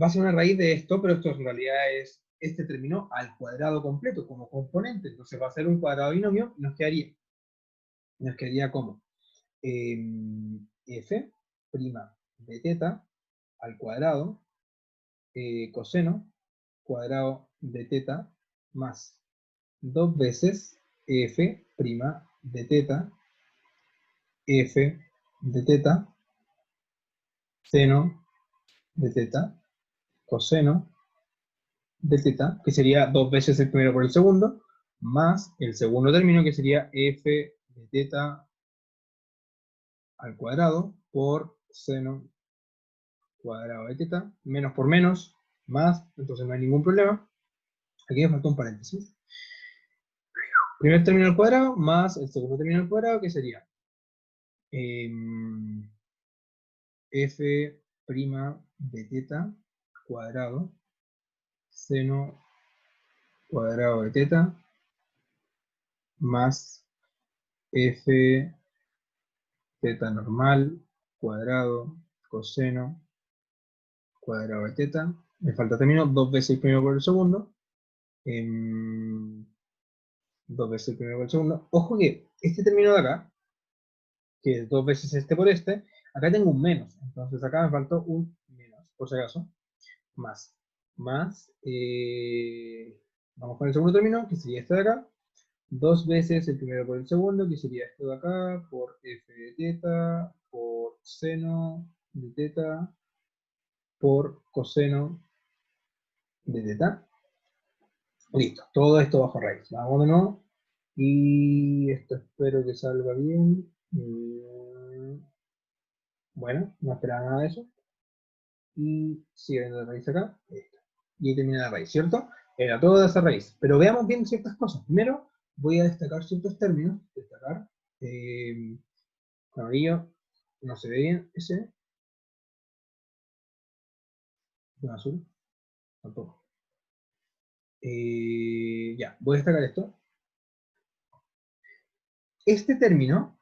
Va a ser una raíz de esto, pero esto en realidad es este término al cuadrado completo como componente. Entonces va a ser un cuadrado binomio y nos quedaría como f' de teta al cuadrado coseno cuadrado de teta más 2 veces f' de teta, f de teta, seno de teta, coseno de teta, que sería 2 veces el primero por el segundo, más el segundo término, que sería f de teta al cuadrado por seno cuadrado de teta, menos por menos, más, entonces no hay ningún problema. Aquí me falta un paréntesis. Primer término al cuadrado más el segundo término al cuadrado, que sería f' de teta cuadrado seno cuadrado de teta más f teta normal cuadrado coseno cuadrado de teta. Me falta término 2 veces el primero por el segundo. 2 veces el primero por el segundo. Ojo que este término de acá, que es 2 veces este por este, acá tengo un menos. Entonces acá me faltó un menos, por si acaso. Más. Vamos con el segundo término, que sería este de acá. 2 veces el primero por el segundo, que sería esto de acá, por f de teta, por seno de teta, por coseno de teta. Listo, todo esto bajo raíz. Vamos de nuevo. Y esto espero que salga bien. Bueno, no esperaba nada de eso. Y sigue viendo la raíz acá. Listo. Y ahí termina la raíz, ¿cierto? Era toda esa raíz. Pero veamos bien ciertas cosas. Primero, voy a destacar ciertos términos. Destacar. Con amarillo no se ve bien ese. Con azul tampoco. Ya, voy a destacar esto. Este término,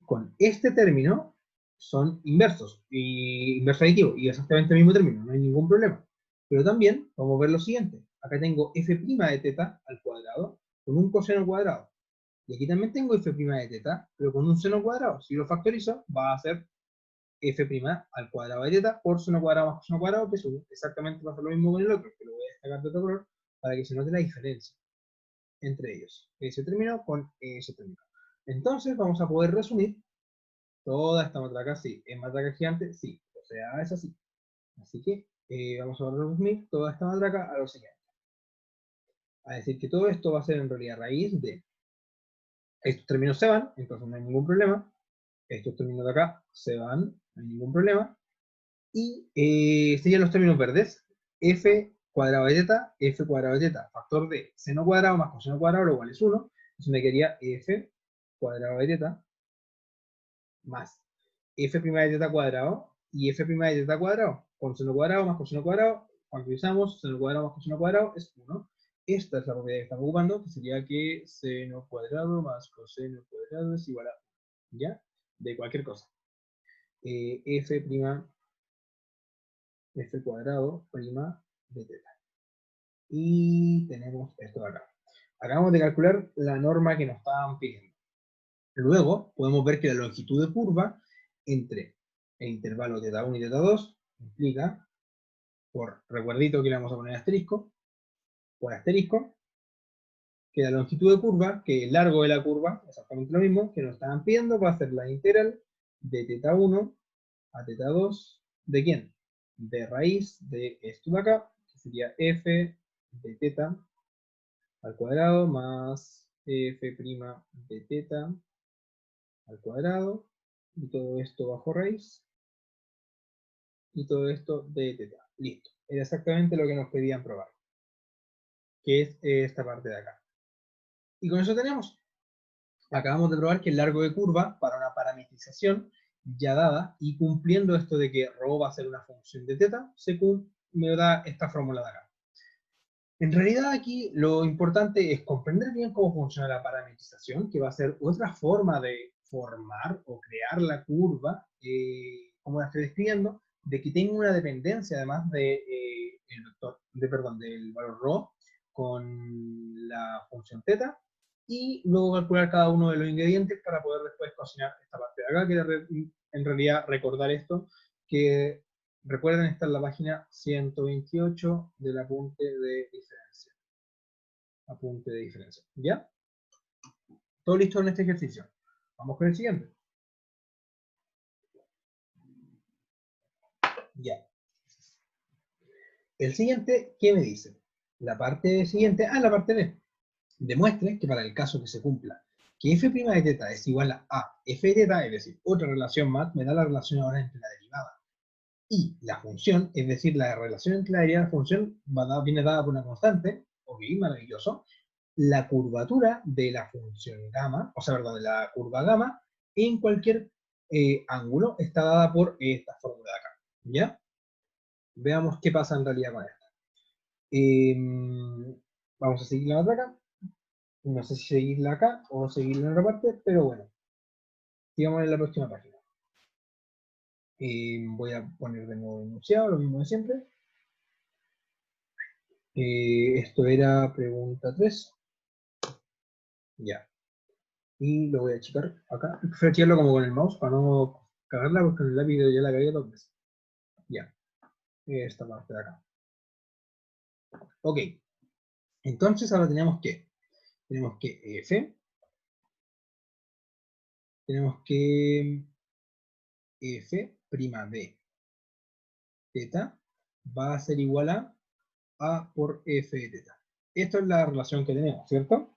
con este término, son inversos. Y inverso aditivo. Y exactamente el mismo término. No hay ningún problema. Pero también, vamos a ver lo siguiente. Acá tengo f' de teta al cuadrado con un coseno cuadrado. Y aquí también tengo f' de teta, pero con un seno cuadrado. Si lo factorizo, va a ser f' al cuadrado de teta por seno cuadrado más coseno cuadrado, que es 1. Exactamente pasa lo mismo con el otro, que lo voy a destacar de otro color para que se note la diferencia entre ellos. Ese término con ese término. Entonces vamos a poder resumir toda esta matraca, sí. ¿Es matraca gigante? Sí. O sea, es así. Así que vamos a resumir toda esta matraca a lo siguiente. A decir que todo esto va a ser en realidad raíz de estos términos se van, entonces no hay ningún problema. Estos términos de acá se van, no hay ningún problema. Y serían los términos verdes. F cuadrado de teta, F cuadrado de teta, factor de seno cuadrado más coseno cuadrado, lo cual es 1. Entonces me quedaría F cuadrado de teta más F' de teta cuadrado y F' de teta cuadrado. Con seno cuadrado más coseno cuadrado, cuando utilizamos seno cuadrado más coseno cuadrado es 1. Esta es la propiedad que estamos ocupando, que sería que seno cuadrado más coseno cuadrado es igual a 1. ¿Ya? De cualquier cosa. F cuadrado prima de teta. Y tenemos esto de acá. Acabamos de calcular la norma que nos estaban pidiendo. Luego podemos ver que la longitud de curva entre el intervalo teta 1 y teta 2 implica, por recuerdito que le vamos a poner asterisco, por asterisco, que la longitud de curva, que el largo de la curva, exactamente lo mismo, que nos estaban pidiendo, va a ser la integral de teta 1 a teta 2, ¿de quién? De raíz de esto de acá, que sería f de teta al cuadrado más f' de teta al cuadrado, y todo esto bajo raíz, y todo esto de teta. Listo. Era exactamente lo que nos pedían probar, que es esta parte de acá. Y con eso tenemos. Acabamos de probar que el largo de curva para una parametrización ya dada y cumpliendo esto de que ρ va a ser una función de teta, me da esta fórmula de acá. En realidad aquí lo importante es comprender bien cómo funciona la parametrización, que va a ser otra forma de formar o crear la curva, como la estoy describiendo, de que tenga una dependencia además de, el vector, del valor ρ con la función θ, y luego calcular cada uno de los ingredientes para poder después cocinar esta parte de acá, que en realidad recordar esto, que recuerden, está en la página 128 del apunte de diferencia. Apunte de diferencia, ¿ya? ¿Todo listo en este ejercicio? Vamos con el siguiente. Ya. El siguiente, ¿qué me dice? La parte siguiente, la parte B. Demuestre que para el caso que se cumpla que f' de teta es igual a f de teta, es decir, otra relación más, me da la relación ahora entre la derivada y la función, es decir, la relación entre la derivada y la función viene dada por una constante, ok, maravilloso, la curvatura de la función gamma, o sea, perdón, de la curva gamma, en cualquier ángulo está dada por esta fórmula de acá, ¿ya? Veamos qué pasa en realidad con esto. Vamos a seguir la otra acá. No sé si seguirla acá o seguirla en otra parte, pero bueno. Sigamos en la próxima página. Voy a poner de nuevo enunciado, lo mismo de siempre. Esto era pregunta 3. Ya. Y lo voy a achicar acá. Prefiero achicarlo como con el mouse para no cagarla porque en el lápiz ya la cagué 2 veces. Ya. Esta parte de acá. Ok. Entonces ahora tenemos que f, tenemos que f' de teta va a ser igual a por f de teta. Esta es la relación que tenemos, ¿cierto?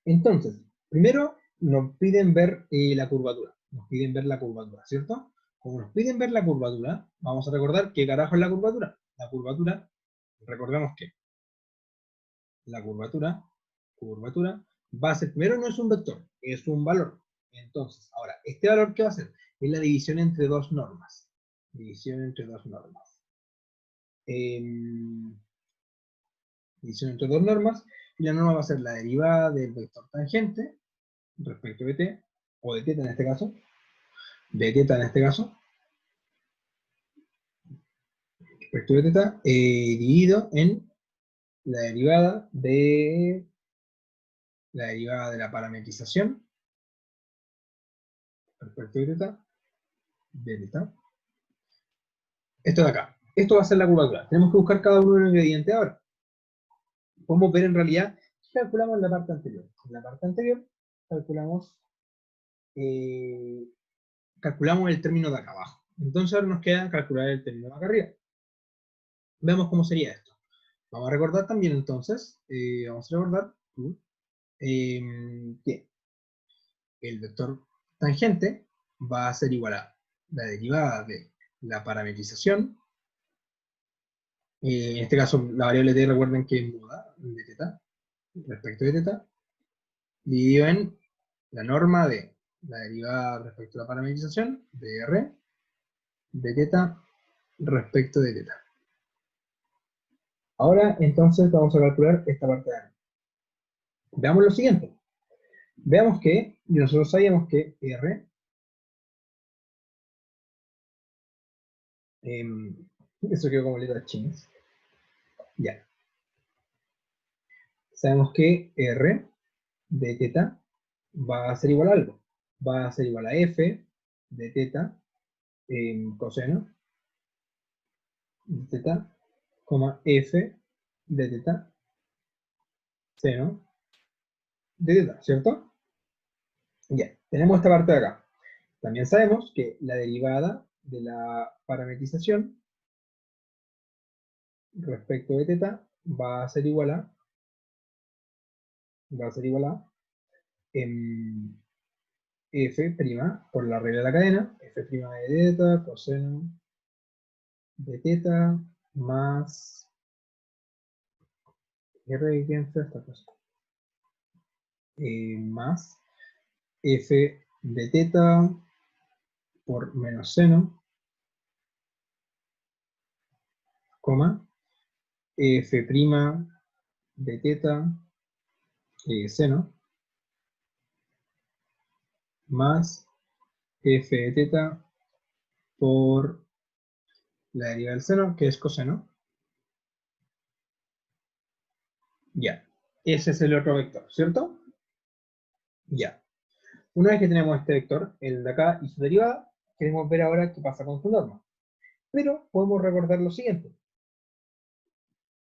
Entonces, primero nos piden ver la curvatura. Nos piden ver la curvatura, ¿cierto? Como nos piden ver la curvatura, vamos a recordar qué carajo es la curvatura. La curvatura, recordemos que la curvatura va a ser, primero no es un vector, es un valor. Entonces, ahora, ¿este valor qué va a ser? Es la división entre dos normas. División entre dos normas. División entre dos normas, y la norma va a ser la derivada del vector tangente respecto de t, o de teta en este caso, de teta en este caso, respecto de teta, dividido en la derivada de la parametrización respecto de teta. Esto de acá. Esto va a ser la curvatura. Tenemos que buscar cada uno de los ingredientes ahora. Podemos ver en realidad qué calculamos en la parte anterior. En la parte anterior calculamos el término de acá abajo. Entonces ahora nos queda calcular el término de acá arriba. Veamos cómo sería esto. Vamos a recordar también entonces, que el vector tangente va a ser igual a la derivada de la parametrización. En este caso, la variable t, recuerden que es muda de teta, respecto de teta, dividido en la norma de la derivada respecto a la parametrización de r de teta respecto de teta. Ahora, entonces, vamos a calcular esta parte de acá. Veamos lo siguiente. Veamos que nosotros sabíamos que r, eso quedó como letras chinas. Ya. Sabemos que r de teta va a ser igual a algo. Va a ser igual a f de teta coseno de teta, f de teta seno de teta, ¿cierto? Ya, tenemos esta parte de acá. También sabemos que la derivada de la parametrización respecto de teta va a ser igual a f' por la regla de la cadena, f' de teta coseno de teta más r, ¿quién fue esta cosa? Más f de teta por menos seno, coma, f' de teta seno, más f de teta por la derivada del seno, que es coseno. Ya, ese es el otro vector, ¿cierto? Ya. Una vez que tenemos este vector, el de acá y su derivada, queremos ver ahora qué pasa con su norma. Pero podemos recordar lo siguiente.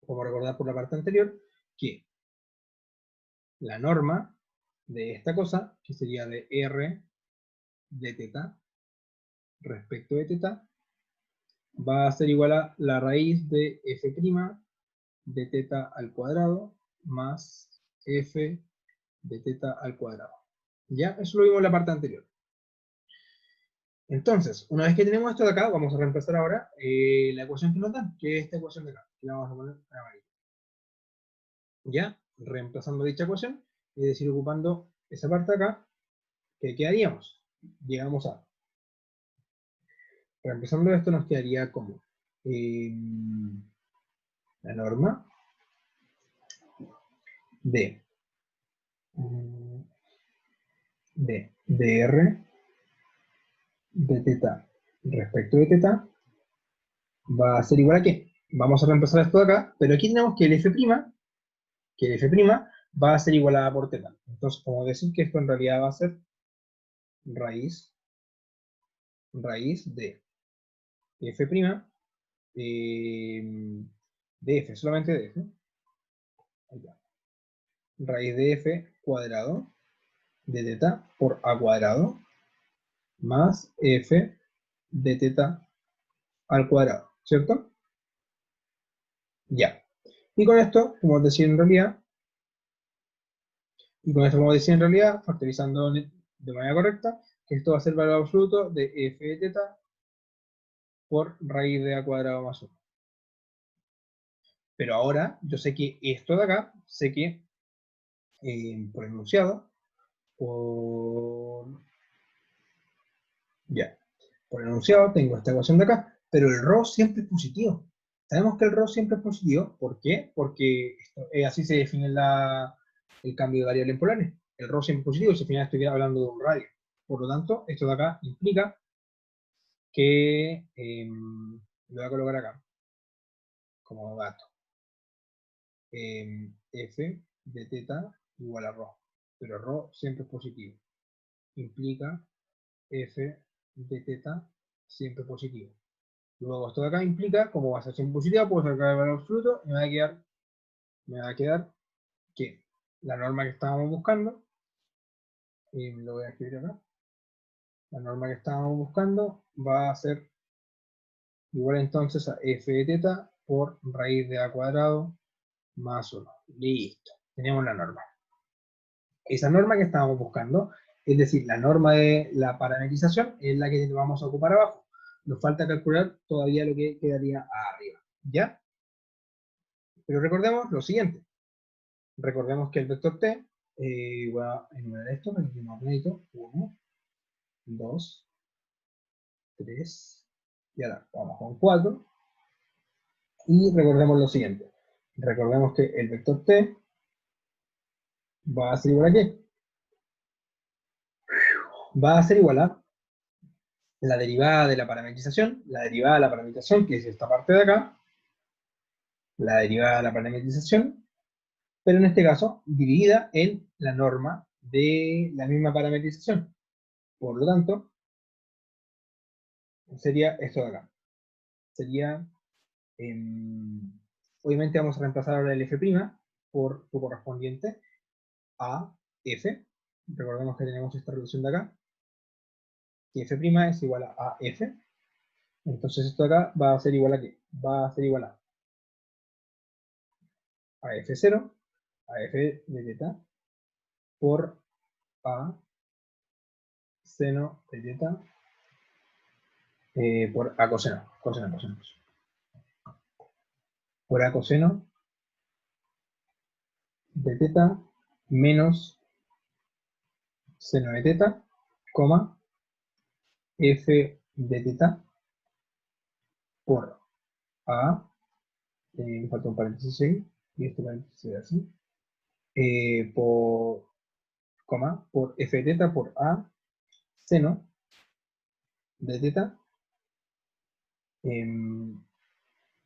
Podemos recordar por la parte anterior que la norma de esta cosa, que sería de R de teta respecto de teta, va a ser igual a la raíz de f' de teta al cuadrado más f de teta al cuadrado. ¿Ya? Eso lo vimos en la parte anterior. Entonces, una vez que tenemos esto de acá, vamos a reemplazar ahora la ecuación que nos dan, que es esta ecuación de acá, que la vamos a poner en amarillo. ¿Ya? Reemplazando dicha ecuación, es decir, ocupando esa parte de acá, ¿qué haríamos? Llegamos a... Reemplazando esto nos quedaría como la norma de dr de teta respecto de teta va a ser igual a qué. Vamos a reemplazar esto de acá, pero aquí tenemos que el f', va a ser igual a por teta. Entonces podemos decir que esto en realidad va a ser raíz de f', de f, solamente de f. Raíz de f cuadrado de teta por a cuadrado más f de teta al cuadrado, ¿cierto? Ya. Y con esto podemos decir en realidad, factorizando de manera correcta, que esto va a ser el valor absoluto de f de teta por raíz de a cuadrado más 1. Pero ahora yo sé que esto de acá, sé que por enunciado, por enunciado tengo esta ecuación de acá, pero el ρ siempre es positivo. Sabemos que el ρ siempre es positivo. ¿Por qué? Porque así se define el cambio de variable en polares. El ρ siempre es positivo, si al final estoy hablando de un radio. Por lo tanto, esto de acá implica que lo voy a colocar acá como dato. F de teta igual a ρ. Pero ρ siempre es positivo. Implica F de teta siempre positivo. Luego esto de acá implica, como va a ser siempre positiva, puedo sacar el valor absoluto y me va a quedar que la norma que estábamos buscando, y lo voy a escribir acá, la norma que estábamos buscando va a ser igual entonces a f de teta por raíz de a cuadrado más 1. Listo, tenemos la norma. Esa norma que estábamos buscando, es decir, la norma de la parametrización, es la que vamos a ocupar abajo. Nos falta calcular todavía lo que quedaría arriba, ¿ya? Pero recordemos lo siguiente. Recordemos que el vector t, voy a enumerar esto para que más bonito. 1, 2, 3, y ahora vamos con 4. Y recordemos lo siguiente. Recordemos que el vector t va a ser igual a ¿qué? Va a ser igual a la derivada de la parametrización, que es esta parte de acá, la derivada de la parametrización, pero en este caso dividida en la norma de la misma parametrización. Por lo tanto, sería esto de acá. Sería, obviamente vamos a reemplazar ahora el f' por su correspondiente a f. Recordemos que tenemos esta relación de acá, que f' es igual a f. Entonces esto de acá va a ser igual a ¿qué? Va a ser igual a f0, a f de teta, por a seno de teta, por a coseno, por a coseno de teta menos seno de teta, coma, f de teta por a, me falta un paréntesis ahí, y este paréntesis así, por, coma, por f de teta por a seno de teta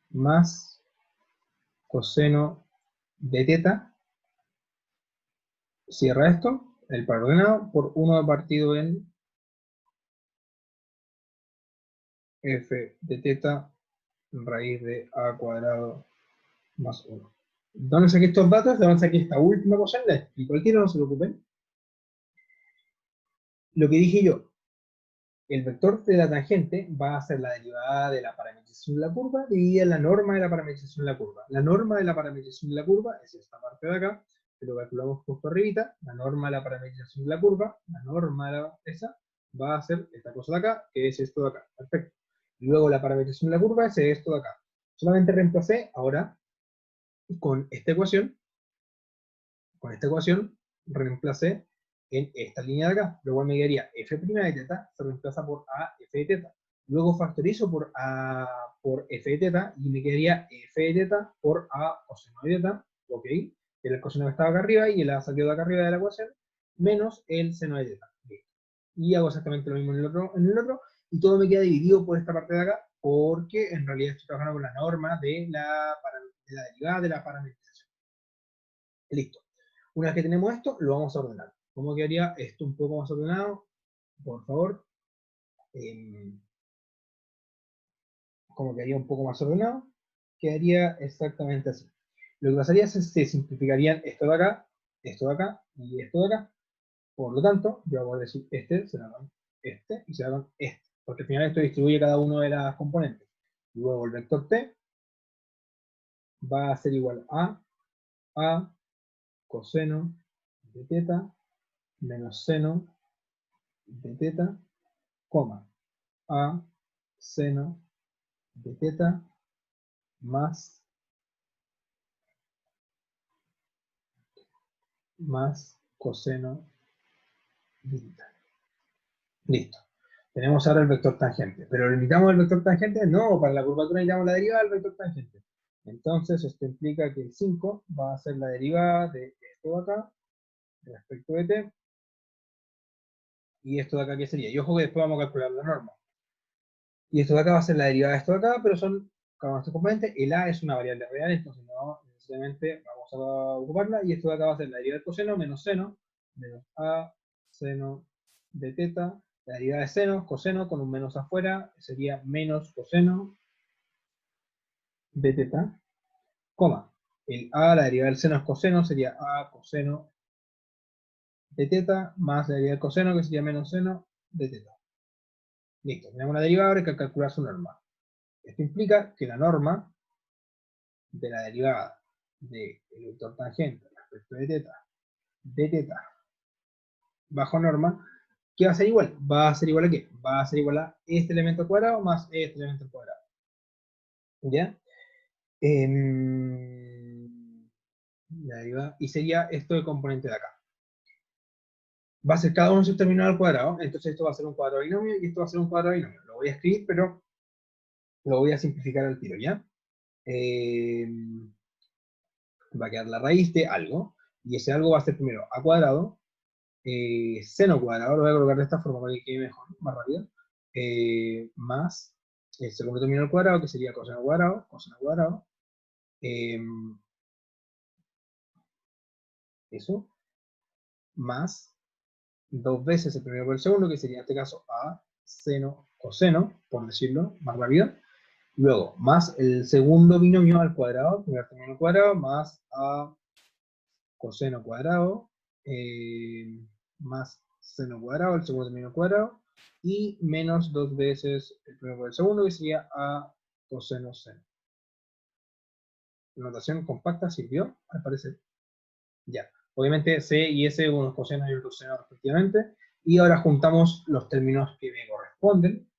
más coseno de teta, cierra esto, el par ordenado, por 1 partido en f de teta raíz de a cuadrado más 1. ¿Dónde saqué estos datos? ¿De dónde saqué esta última cosa? La explico al tiro, no se preocupen. lo que dije yo, el vector de la tangente va a ser la derivada de la parametrización de la curva dividida en la norma de la parametrización de la curva. La norma de la parametrización de la curva es esta parte de acá, que lo calculamos justo arribita. La norma de la parametrización de la curva, la norma de esa, va a ser esta cosa de acá, que es esto de acá. Perfecto. Y luego la parametrización de la curva es esto de acá. Solamente reemplacé ahora con esta ecuación, reemplacé en esta línea de acá, lo cual me quedaría f' de teta, se reemplaza por a f de teta. Luego factorizo por a por f de teta y me quedaría f de teta por a coseno de teta, ok, el coseno que estaba acá arriba y el a salió de acá arriba de la ecuación, menos el seno de teta. Y hago exactamente lo mismo en el otro, y todo me queda dividido por esta parte de acá, porque en realidad estoy trabajando con la norma de la derivada de la parametrización. Listo. Una vez que tenemos esto, lo vamos a ordenar. ¿Cómo quedaría esto un poco más ordenado? Por favor. ¿Cómo quedaría un poco más ordenado? Quedaría exactamente así. Lo que pasaría es que se simplificarían esto de acá y esto de acá. Por lo tanto, yo voy a decir este será con este y será con este. Porque al final esto distribuye cada uno de las componentes. Luego el vector t va a ser igual a coseno de teta menos seno de teta, coma, a seno de teta más coseno de teta. Listo. Tenemos ahora el vector tangente. ¿Pero limitamos el vector tangente? No, para la curvatura necesitamos la derivada del vector tangente. Entonces, esto implica que el 5 va a ser la derivada de esto de acá respecto de t. Y esto de acá, ¿qué sería? Y ojo que después vamos a calcular la norma. Y esto de acá va a ser la derivada de esto de acá, pero son cada uno de estos componentes. El a es una variable real, entonces no necesariamente vamos a ocuparla. Y esto de acá va a ser la derivada del coseno menos a seno de teta. La derivada de seno, coseno, con un menos afuera, sería menos coseno de teta, coma. El a, la derivada del seno es coseno, sería a coseno de teta, más la derivada del coseno, que sería menos seno de teta. Listo, tenemos una derivada, ahora hay que calcular su norma. Esto implica que la norma de la derivada del vector tangente respecto de teta bajo norma, ¿qué va a ser igual? ¿Va a ser igual a qué? Va a ser igual a este elemento al cuadrado más este elemento al cuadrado. ¿Ya? La derivada, y sería esto de componente de acá. Va a ser cada uno de sus términos al cuadrado, entonces esto va a ser un cuadrado binomio y esto va a ser un cuadrado binomio. Lo voy a escribir, pero lo voy a simplificar al tiro, ¿ya? Va a quedar la raíz de algo, y ese algo va a ser primero a cuadrado, seno cuadrado, lo voy a colocar de esta forma para que quede mejor, más rápido, más el segundo término al cuadrado, que sería coseno cuadrado, eso, más dos veces el primero por el segundo, que sería en este caso a seno coseno, por decirlo más rápido, luego más el segundo binomio al cuadrado, primer término al cuadrado, más a coseno cuadrado, más seno cuadrado, el segundo término al cuadrado, y menos dos veces el primero por el segundo, que sería a coseno seno. La notación compacta sirvió, al parecer. Ya. Obviamente C y S, unos cosenos y otros senos respectivamente. Y ahora juntamos los términos que me corresponden,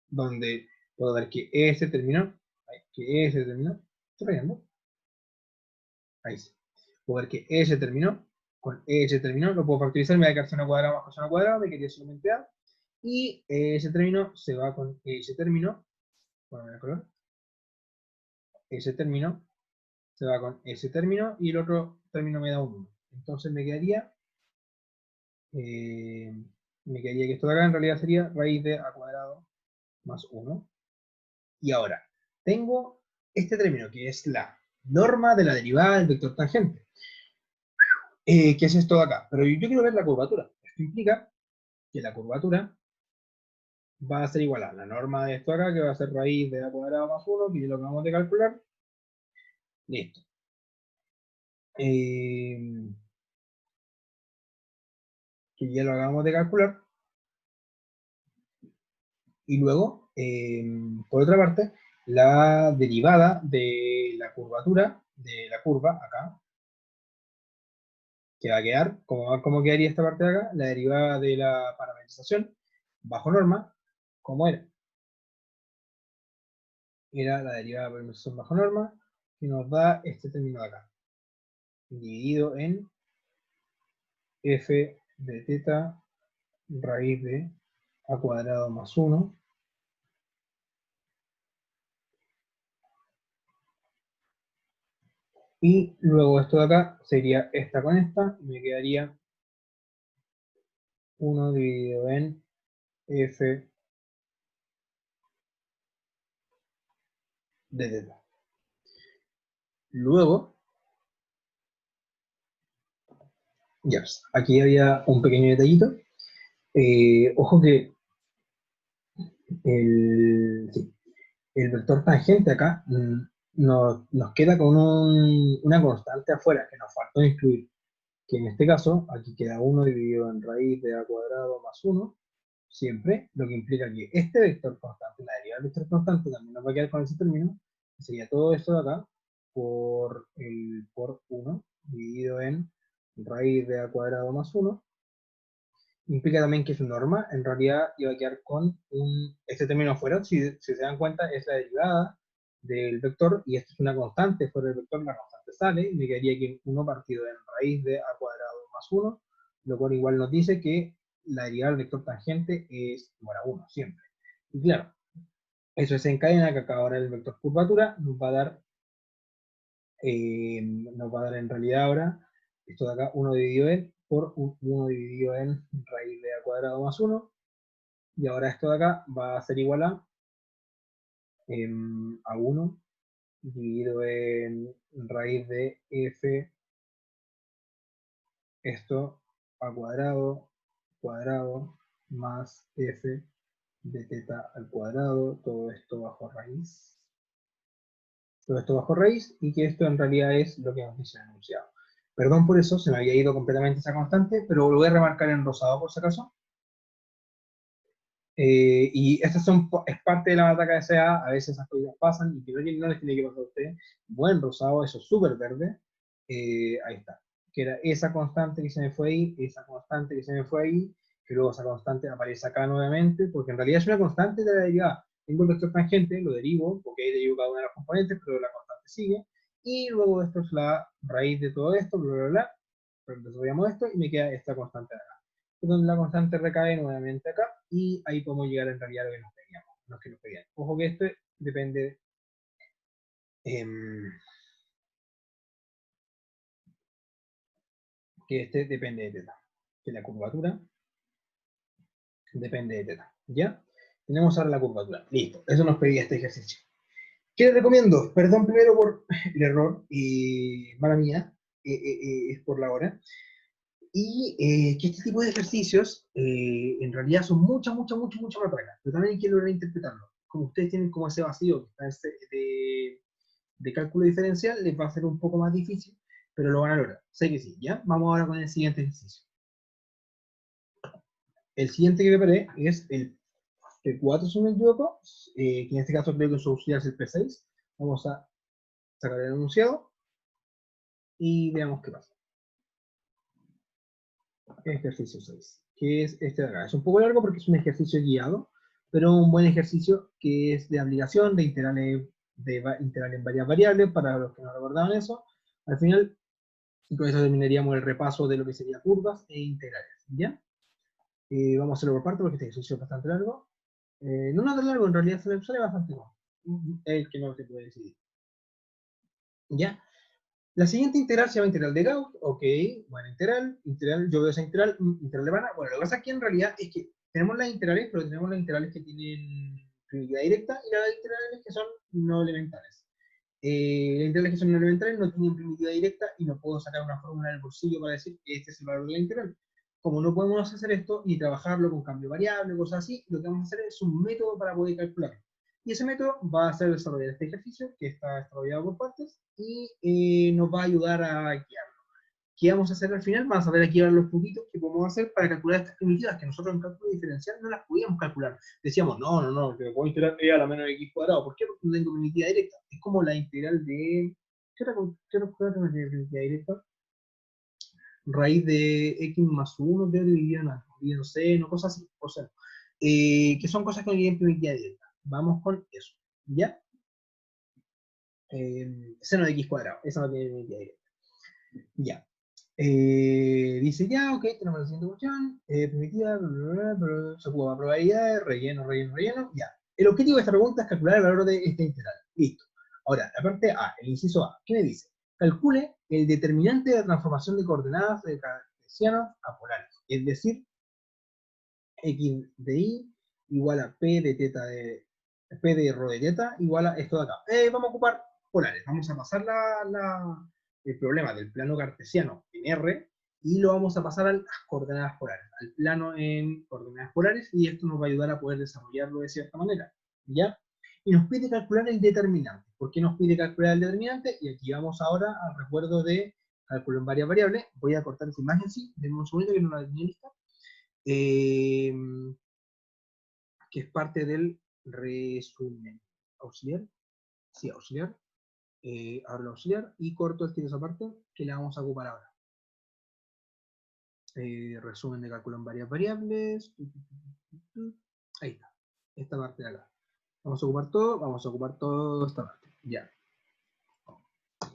donde puedo ver que S terminó, estoy rayando, ahí sí. Puedo ver que S terminó, con S terminó, lo puedo factorizar, me va a quedar seno cuadrado más coseno cuadrado, me quedaría solamente A. Y S terminó se va con S terminó, bueno, voy a color, S terminó se va con S terminó y el otro término me da un 1. Entonces me quedaría que esto de acá en realidad sería raíz de a cuadrado más 1. Y ahora, tengo este término que es la norma de la derivada del vector tangente. ¿Qué es esto de acá? Pero yo quiero ver la curvatura. Esto implica que la curvatura va a ser igual a la norma de esto de acá, que va a ser raíz de a cuadrado más 1, que es lo que vamos a calcular. Listo. Que ya lo acabamos de calcular. Y luego, por otra parte, la derivada de la curvatura de la curva acá, que va a quedar, ¿cómo quedaría esta parte de acá? La derivada de la parametrización bajo norma, ¿cómo era? Era la derivada de la parametrización bajo norma, que nos da este término de acá, dividido en f de teta raíz de a cuadrado más 1. Y luego esto de acá sería esta con esta, y me quedaría 1 dividido en f de teta. Luego, ya, aquí había un pequeño detallito. Ojo que sí, el vector tangente acá nos queda con una constante afuera que nos faltó incluir, que en este caso aquí queda 1 dividido en raíz de a cuadrado más 1, siempre, lo que implica que este vector constante, la derivada del vector constante, también nos va a quedar con ese término, que sería todo esto de acá por 1 dividido en raíz de a cuadrado más 1, implica también que su norma en realidad iba a quedar con este término afuera. Si se dan cuenta, es la derivada del vector y esto es una constante fuera del vector, la constante sale y me quedaría aquí 1 partido en raíz de a cuadrado más 1, lo cual igual nos dice que la derivada del vector tangente es igual a 1 siempre. Y claro, eso se encadena que acá ahora el vector curvatura nos va a dar en realidad ahora esto de acá 1 dividido en por 1 dividido en raíz de a cuadrado más 1, y ahora esto de acá va a ser igual a 1 dividido en raíz de f, esto a cuadrado, más f de teta al cuadrado, todo esto bajo raíz. Todo esto bajo raíz, y que esto en realidad es lo que nos dice el enunciado. Perdón por eso, se me había ido completamente esa constante, pero lo voy a remarcar en rosado por si acaso. Y estas es parte de la batalla de SEA, a veces esas cosas pasan y que no les tiene que pasar a ustedes. Buen rosado, eso súper verde. Ahí está. Que era esa constante que se me fue ahí, esa constante que se me fue ahí, que luego esa constante aparece acá nuevamente, porque en realidad es una constante de la derivada. Tengo el vector tangente, lo derivo, porque ahí derivo cada una de las componentes, pero la constante sigue. Y luego esto es la raíz de todo esto, bla, bla, bla. Pero desarrollamos esto y me queda esta constante de acá, donde la constante recae nuevamente acá, y ahí podemos llegar en realidad a lo que nos pedíamos, los que nos pedían. Ojo que esto depende, depende de teta, que la curvatura depende de teta, ¿ya? Tenemos ahora la curvatura, listo, eso nos pedía este ejercicio. ¿Qué les recomiendo? Perdón primero por el error, mala mía, es por la hora. Y que este tipo de ejercicios en realidad son mucha más prácticas, pero también hay que lograr interpretarlo. Como ustedes tienen como ese vacío que está de cálculo diferencial, les va a ser un poco más difícil, pero lo van a lograr. Sé que sí, ¿ya? Vamos ahora con el siguiente ejercicio. El siguiente que preparé es el P4, si no me equivoco, que en este caso creo que su auxiliar es el P6. Vamos a sacar el enunciado y veamos qué pasa. Ejercicio 6, que es este de acá. Es un poco largo porque es un ejercicio guiado, pero un buen ejercicio que es de aplicación de integral en varias variables, para los que no recordaban eso. Al final, y con eso terminaríamos el repaso de lo que sería curvas e integrales, ¿ya? Vamos a hacerlo por parte porque este ejercicio es bastante largo. No tan largo, en realidad sale bastante largo. Es el que no se puede decidir. ¿Ya? La siguiente integral se llama integral de Gauss. Ok, buena integral, yo veo esa integral de Vanna. Bueno, lo que pasa aquí en realidad es que tenemos las integrales, pero tenemos las integrales que tienen primitividad directa y las integrales que son no elementales. Las integrales que son no elementales no tienen primitividad directa y no puedo sacar una fórmula del bolsillo para decir que este es el valor de la integral. Como no podemos hacer esto ni trabajarlo con cambio variable, cosas así, lo que vamos a hacer es un método para poder calcularlo. Y ese método va a ser desarrollar este ejercicio, que está desarrollado por partes, y nos va a ayudar a guiarlo. ¿qué vamos a hacer al final? Vamos a ver aquí ahora los truquitos que podemos hacer para calcular estas primitivas, que nosotros en cálculo diferencial no las podíamos calcular. Decíamos, no, que me puedo integrar a la menos x cuadrado. ¿Por qué? Porque no tengo primitiva directa. Es como la integral de... ¿Qué otra primitiva directa? Raíz de x más 1, creo, dividido en seno, cosas así, o seno. Que son cosas que no tienen primitiva directa. Vamos con eso, ¿ya? Seno de x cuadrado, esa no tiene primitiva directa. Ya. Dice ya, ok, tenemos la siguiente cuestión, primitiva, se ocupa probabilidades, relleno, ya. El objetivo de esta pregunta es calcular el valor de esta integral. Listo. Ahora, la parte A, el inciso A, ¿qué me dice? Calcule el determinante de la transformación de coordenadas de cartesianos a polares. Es decir, x de y igual a p de teta de p de rho de teta igual a esto de acá. Vamos a ocupar polares. Vamos a pasar el problema del plano cartesiano en R y lo vamos a pasar a las coordenadas polares, al plano en coordenadas polares, y esto nos va a ayudar a poder desarrollarlo de cierta manera, ¿ya? Y nos pide calcular el determinante. ¿Por qué nos pide calcular el determinante? Y aquí vamos ahora al recuerdo de cálculo en varias variables. Voy a cortar esa imagen, sí, denme un segundo que no la tenía lista. Que es parte del resumen. ¿Auxiliar? Sí, auxiliar. Abro el auxiliar y corto esa parte que la vamos a ocupar ahora. Resumen de cálculo en varias variables. Ahí está. Esta parte de acá. Vamos a ocupar todo esta parte. Ya.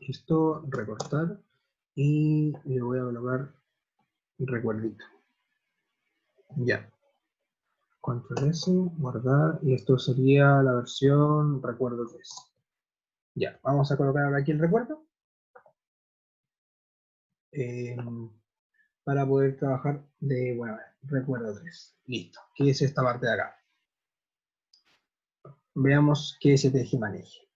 Esto, recortar. Y le voy a colocar recuerdito. Ya. Control S, guardar. Y esto sería la versión recuerdo 3. Ya, vamos a colocar ahora aquí el recuerdo. Para poder trabajar de, bueno, recuerdo 3. Listo. ¿Qué es esta parte de acá? Veamos qué es el tejemaneje.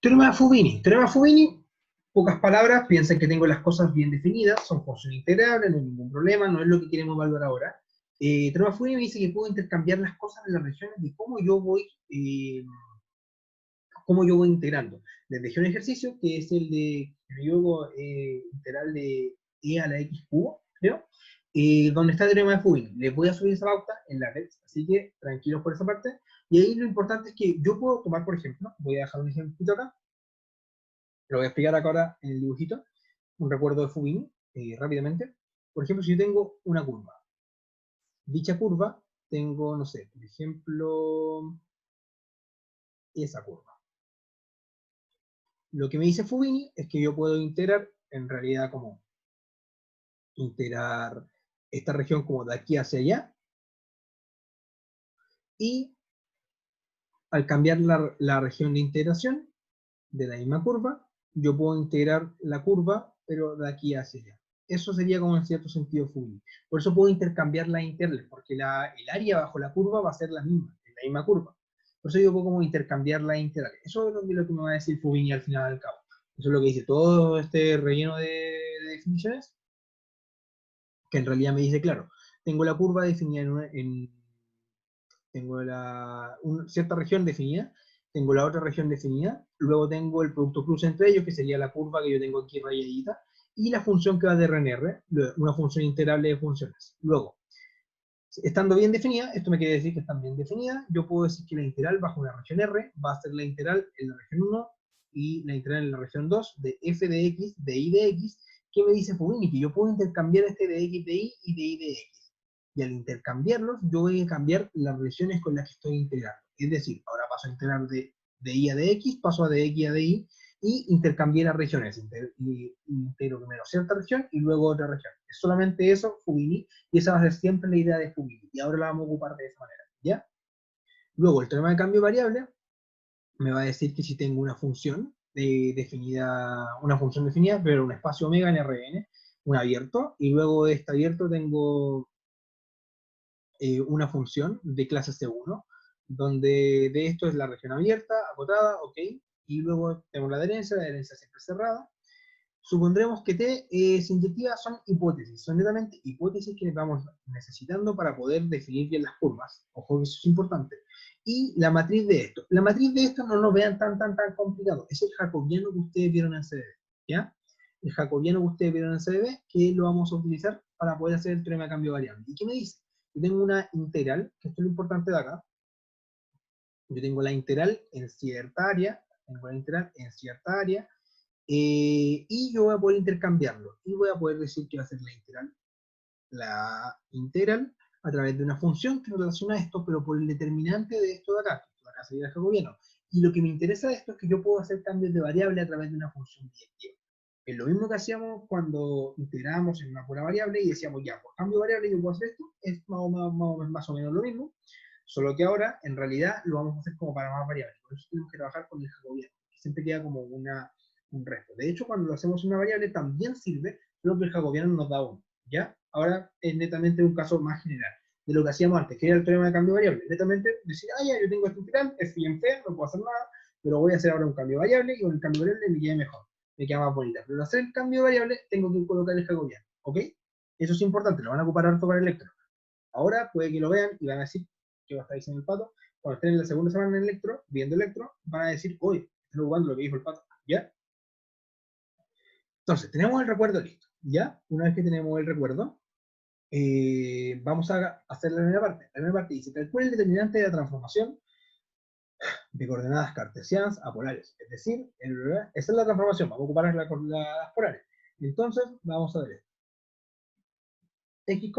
Teorema de Fubini. Teorema de Fubini, pocas palabras, piensen que tengo las cosas bien definidas, son funciones integrables, no hay ningún problema, no es lo que queremos evaluar ahora. Teorema de Fubini me dice que puedo intercambiar las cosas en las regiones de cómo yo voy integrando. Desde un ejercicio, que es el de integral de e a la x cubo, creo, donde está el teorema de Fubini. Les voy a subir esa pauta en la red, así que tranquilos por esa parte. Y ahí lo importante es que yo puedo tomar, por ejemplo, voy a dejar un ejemplo acá, lo voy a explicar acá ahora en el dibujito, un recuerdo de Fubini, rápidamente. Por ejemplo, si yo tengo una curva, dicha curva, tengo, no sé, por ejemplo, esa curva. Lo que me dice Fubini es que yo puedo integrar, en realidad, como integrar esta región como de aquí hacia allá, y al cambiar la región de integración de la misma curva, yo puedo integrar la curva, pero de aquí hacia allá. Eso sería como en cierto sentido Fubini. Por eso puedo intercambiar las integrales, porque el área bajo la curva va a ser la misma curva. Por eso yo puedo como intercambiar las integrales. Eso es lo que me va a decir Fubini al final del cabo. Eso es lo que dice todo este relleno de definiciones, que en realidad me dice, claro, tengo la curva definida tengo cierta región definida, tengo la otra región definida, luego tengo el producto cruz entre ellos, que sería la curva que yo tengo aquí rayadita, y la función que va de R en R, una función integrable de funciones. Luego, estando bien definida, esto me quiere decir que están bien definidas, yo puedo decir que la integral bajo una región R va a ser la integral en la región 1 y la integral en la región 2 de f de x, de y de x, que me dice Fubini, que yo puedo intercambiar este de x de y y de y de x. Y al intercambiarlos, yo voy a cambiar las relaciones con las que estoy integrando. Es decir, ahora paso a integrar de y a de x, paso a de x a de y, y intercambié las regiones. Integro primero cierta región y luego otra región. Es solamente eso, Fubini, y esa va a ser siempre la idea de Fubini. Y ahora la vamos a ocupar de esa manera, ¿ya? Luego, el teorema de cambio de variable me va a decir que si tengo una función definida, pero un espacio omega en Rn, un abierto, y luego de este abierto tengo una función de clase C1, donde de esto es la región abierta, acotada, ok, y luego tengo la adherencia siempre cerrada. Supondremos que T sin inyectiva son hipótesis, son netamente hipótesis que vamos necesitando para poder definir bien las curvas. Ojo que eso es importante. Y la matriz de esto. La matriz de esto no lo vean tan complicado. Es el jacobiano que ustedes vieron en CDD, ¿ya? el jacobiano que ustedes vieron en CDB, que lo vamos a utilizar para poder hacer el teorema de cambio variable. ¿Y qué me dice? Yo tengo una integral, que esto es lo importante de acá. Yo tengo la integral en cierta área, y yo voy a poder intercambiarlo. Y voy a poder decir que va a ser la integral a través de una función que relaciona esto, pero por el determinante de esto de acá. Esto de acá sería el jacobiano. Y lo que me interesa de esto es que yo puedo hacer cambios de variable a través de una función directiva. Es lo mismo que hacíamos cuando integrábamos en una pura variable y decíamos, ya, por cambio de variable yo puedo hacer esto, es más o menos lo mismo, solo que ahora, en realidad, lo vamos a hacer como para más variables. Por eso tenemos que trabajar con el jacobiano, que siempre queda como un resto. De hecho, cuando lo hacemos en una variable también sirve, solo que el jacobiano nos da uno, ¿ya? Ahora es netamente un caso más general de lo que hacíamos antes, que era el teorema de cambio de variable. Netamente decir, ya, yo tengo este integral, es bien feo, no puedo hacer nada, pero voy a hacer ahora un cambio de variable y con el cambio de variable me queda mejor, me queda más bonita. Pero al hacer el cambio de variable, tengo que colocar el jacobiano, ¿ok? Eso es importante, lo van a ocupar harto para electro. Ahora puede que lo vean y van a decir, ¿qué va a estar diciendo el pato? Cuando estén en la segunda semana en electro, viendo electro, van a decir, oye, estoy jugando lo que dijo el pato, ¿ya? Entonces, tenemos el recuerdo listo, ¿ya? Una vez que tenemos el recuerdo, vamos a hacer la primera parte. La primera parte dice, calcula el determinante de la transformación de coordenadas cartesianas a polares. Es decir, esa es la transformación, vamos a ocupar las polares. Entonces, vamos a ver esto. X, y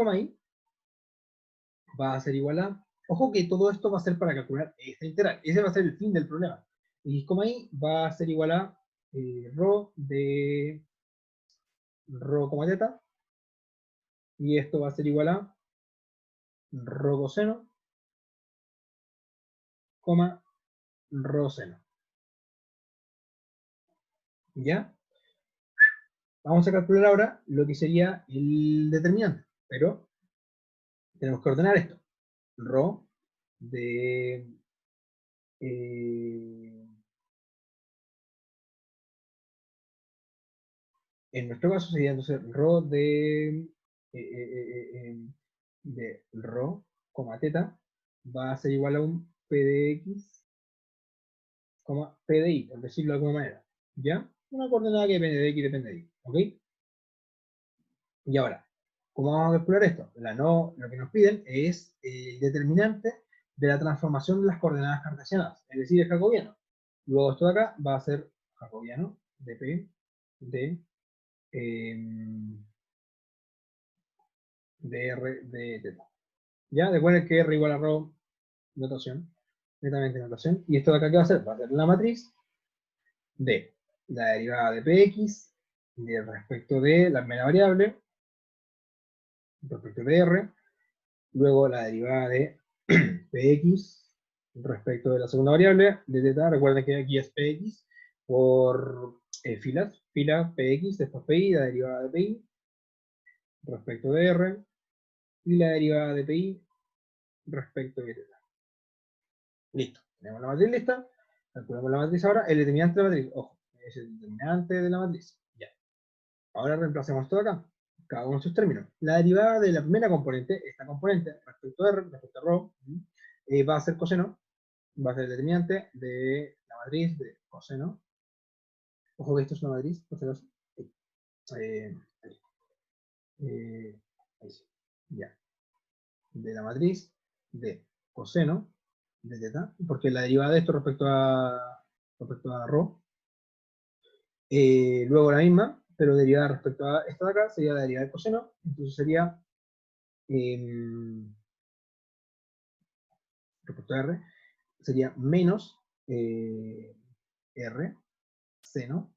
va a ser igual a... Ojo que todo esto va a ser para calcular esta integral. Ese va a ser el fin del problema. X, y va a ser igual a rho de rho, teta. Y esto va a ser igual a rho coseno, rho seno. ¿Ya? Vamos a calcular ahora lo que sería el determinante. Pero tenemos que ordenar esto. Rho de... en nuestro caso sería entonces rho de rho, teta, va a ser igual a un p de x, p de y, por decirlo de alguna manera. ¿Ya? Una coordenada que depende de x y depende de y. ¿Ok? Y ahora, ¿cómo vamos a calcular esto? Lo que nos piden es el determinante de la transformación de las coordenadas cartesianas, es decir, el jacobiano. Luego esto de acá va a ser jacobiano de p de r de teta. ¿Ya? Recuerden que r igual a rho, notación, netamente notación. Y esto de acá, ¿qué va a ser? Va a ser la matriz de la derivada de px de respecto de la primera variable, respecto de r, luego la derivada de px respecto de la segunda variable, de teta. Recuerden que aquí es px por filas, fila px, después pi, la derivada de pi respecto de r, y la derivada de pi respecto de teta. Listo, tenemos la matriz lista, calculamos la matriz ahora, el determinante de la matriz, ojo, es el determinante de la matriz, ya. Ahora reemplacemos todo acá, cada uno en sus términos. La derivada de la primera componente, esta componente, respecto a r, respecto a rho, va a ser coseno, va a ser el determinante de la matriz de coseno. Ojo que esto es una matriz, por si acaso. Ahí sí, ya. De la matriz de coseno de teta, porque la derivada de esto respecto a rho, luego la misma, pero derivada respecto a esta de acá, sería la derivada de coseno, entonces sería respecto a r, sería menos r seno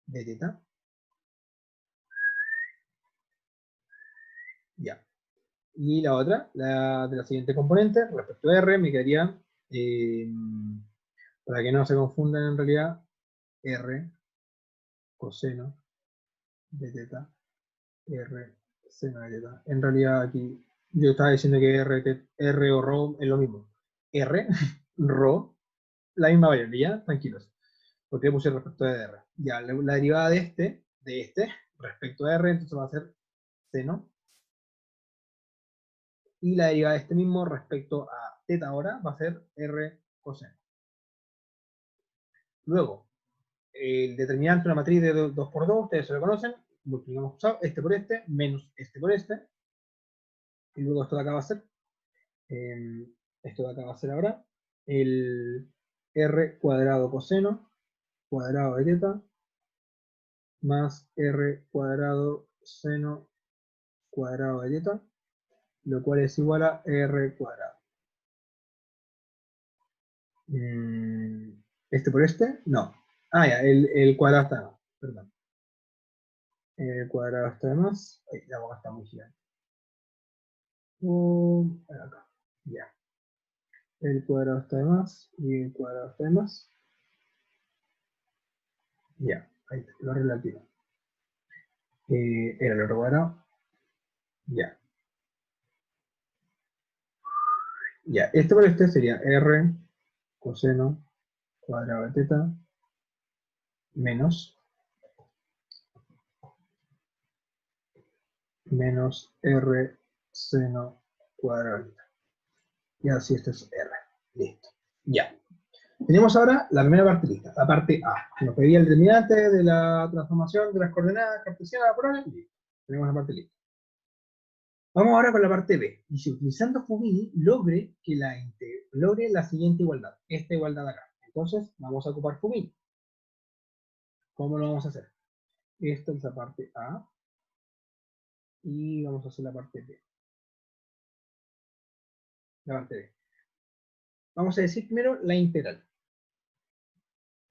de teta, ya. Y la otra, la de la siguiente componente, respecto a r, me quedaría, para que no se confundan en realidad, r coseno de teta, r seno de teta. En realidad aquí yo estaba diciendo que r o rho es lo mismo. R, rho, la misma variable, ¿ya? Tranquilos. Porque puse respecto de r. Ya, la derivada de este, respecto a r, entonces va a ser seno. Y la derivada de este mismo respecto a teta ahora va a ser r coseno. Luego, el determinante de una matriz de 2 por 2, ustedes se lo conocen, multiplicamos este por este, menos este por este, y luego esto de acá va a ser, esto de acá va a ser ahora, el r cuadrado coseno cuadrado de teta, más r cuadrado seno cuadrado de teta, lo cual es igual a r cuadrado. ¿Este por este? No. Ah, ya, el cuadrado está de más, perdón. El cuadrado está de más. Ay, la boca está muy gigante. Acá. Ya. El cuadrado está de más y el cuadrado está de más. Ya, ahí está, lo relativo. Era el otro cuadrado. Ya. Ya, este por este sería r coseno cuadrado de teta menos r seno cuadrado de teta. Y así esto es r. Listo. Ya. Tenemos ahora la primera parte lista, la parte A, que nos pedía el determinante de la transformación de las coordenadas cartesianas a polares. Tenemos la parte lista. Vamos ahora con la parte B. Dice, utilizando Fubini, logre la siguiente igualdad, esta igualdad de acá. Entonces, vamos a ocupar Fubini. ¿Cómo lo vamos a hacer? Esta es la parte A. Y vamos a hacer la parte B. La parte B. Vamos a decir primero la integral.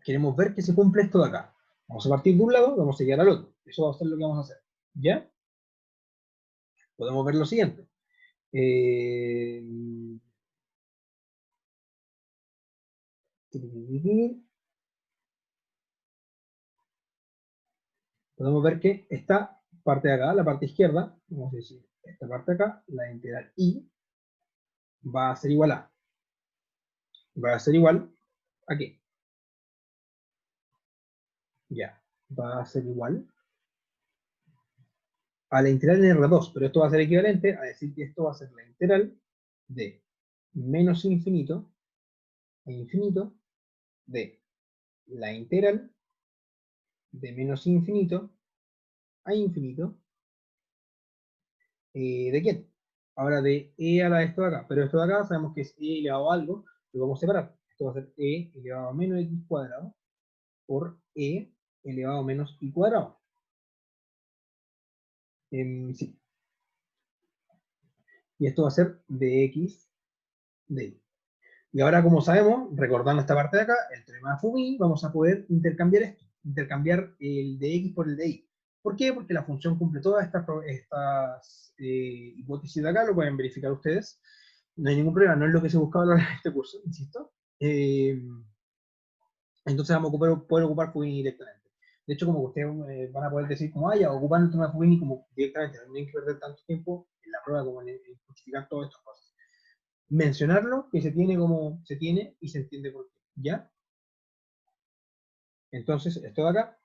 Queremos ver que se cumple esto de acá. Vamos a partir de un lado, vamos a llegar al otro. Eso va a ser lo que vamos a hacer. ¿Ya? Podemos ver lo siguiente. Podemos ver que esta parte de acá, la parte izquierda, vamos a decir, esta parte de acá, la integral I, va a ser igual a. Va a ser igual a ¿qué? Ya, va a ser igual a la integral en R2, pero esto va a ser equivalente a decir que esto va a ser la integral de menos infinito a infinito de la integral de menos infinito a infinito ¿de quién? Ahora de e a la de esto de acá, pero esto de acá sabemos que es e elevado a algo, lo vamos a separar. Esto va a ser e elevado a menos x cuadrado por e elevado a menos y cuadrado. Sí. Y esto va a ser dx de y. Y ahora, como sabemos, recordando esta parte de acá, el teorema de Fubini, vamos a poder intercambiar esto, intercambiar el de x por el de y. ¿Por qué? Porque la función cumple todas estas hipótesis de acá, lo pueden verificar ustedes. No hay ningún problema, no es lo que se buscaba en este curso, insisto. Entonces vamos a poder ocupar Fubini directamente. De hecho, como ustedes van a poder decir, como ya ocupan el tema de Fubini como directamente, no tienen que perder tanto tiempo en la prueba como en justificar todas estas cosas. Mencionarlo, que se tiene como se tiene y se entiende por qué. ¿Ya? Entonces, esto de acá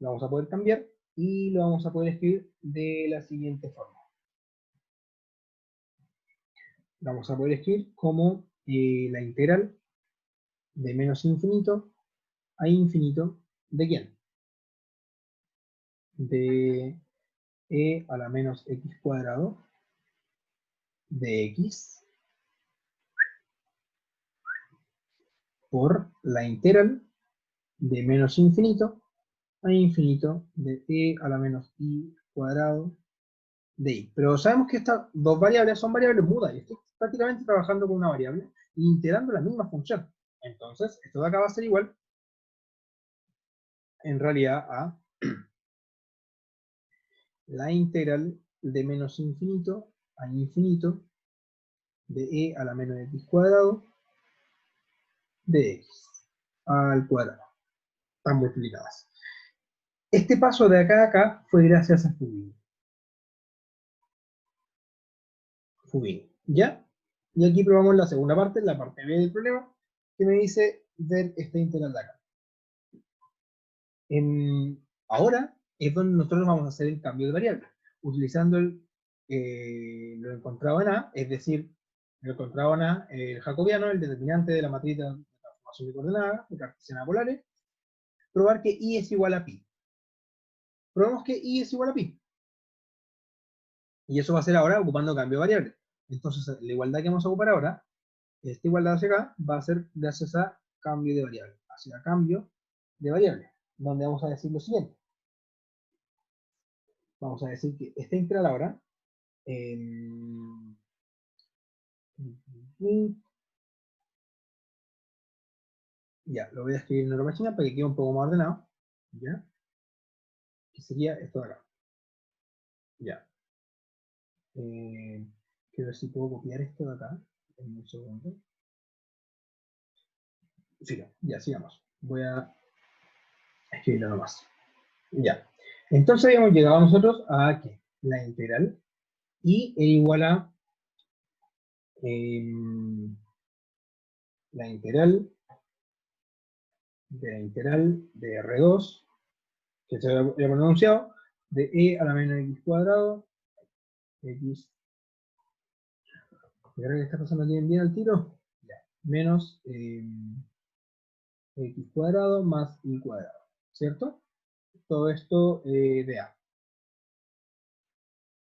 lo vamos a poder cambiar y lo vamos a poder escribir de la siguiente forma. Lo vamos a poder escribir como la integral de menos infinito a infinito, ¿de quién? De e a la menos x cuadrado de x por la integral de menos infinito a infinito de e a la menos y cuadrado de y. Pero sabemos que estas dos variables son variables mudas y estoy prácticamente trabajando con una variable e integrando la misma función. Entonces, esto de acá va a ser igual en realidad a la integral de menos infinito a infinito de e a la menos x cuadrado de x al cuadrado. Están multiplicadas. Este paso de acá a acá fue gracias a Fubini. ¿Ya? Y aquí probamos la segunda parte, la parte B del problema, que me dice ver esta integral de acá. Ahora es donde nosotros vamos a hacer el cambio de variable, utilizando lo encontrado en A, es decir, lo encontrado en A, el jacobiano, el determinante de la matriz de transformación de coordenadas, de cartesiana polares, probar que i es igual a pi. Probemos que i es igual a pi. Y eso va a ser ahora ocupando cambio de variable. Entonces, la igualdad que vamos a ocupar ahora, esta igualdad hacia acá, va a ser gracias a cambio de variable. Hacia cambio de variable. Donde vamos a decir lo siguiente. Vamos a decir que esta integral ahora, ya, lo voy a escribir en otra página para que quede un poco más ordenado. ¿Ya? Que sería esto de acá. Ya. Quiero ver si puedo copiar esto de acá. En un segundo. Sí, no, ya, sigamos. Voy a escribirlo nomás. Ya. Entonces habíamos llegado nosotros a que la integral y es igual a la integral de R2, que se había pronunciado, de e a la menos x cuadrado, x, creo que está pasando bien al tiro, ya, menos x cuadrado más y cuadrado, ¿cierto? Todo esto de a.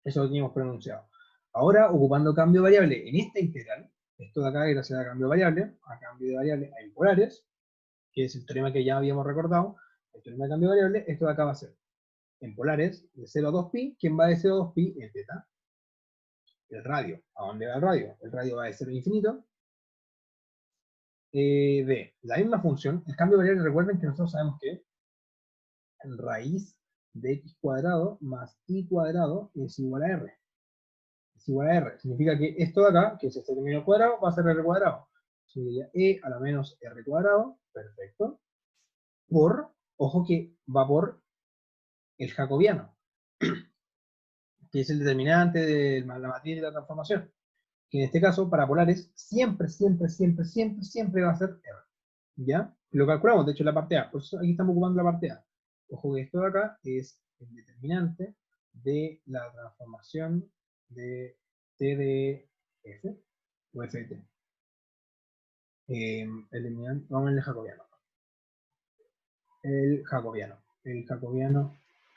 Eso lo teníamos pronunciado. Ahora, ocupando cambio de variable en esta integral, esto de acá, gracias a cambio de variable a impolares, que es el teorema que ya habíamos recordado, el teorema de cambio de variable, esto de acá va a ser en polares de 0 a 2pi, ¿quién va de 0 a 2pi? Es θ. El radio, ¿a dónde va el radio? El radio va de 0 a infinito, de la misma función, el cambio de variable, recuerden que nosotros sabemos que raíz de x cuadrado más y cuadrado es igual a r. Es igual a r. Significa que esto de acá, que es este término cuadrado, va a ser r cuadrado. Sería e a la menos r cuadrado, perfecto, por, ojo que va por el jacobiano, que es el determinante de la matriz de la transformación, que en este caso, para polares, siempre va a ser r. ¿Ya? Lo calculamos, de hecho, en la parte A. Por eso aquí estamos ocupando la parte A. Ojo que esto de acá es el determinante de la transformación de T de F, o F de T. El determinante, vamos en el jacobiano. El jacobiano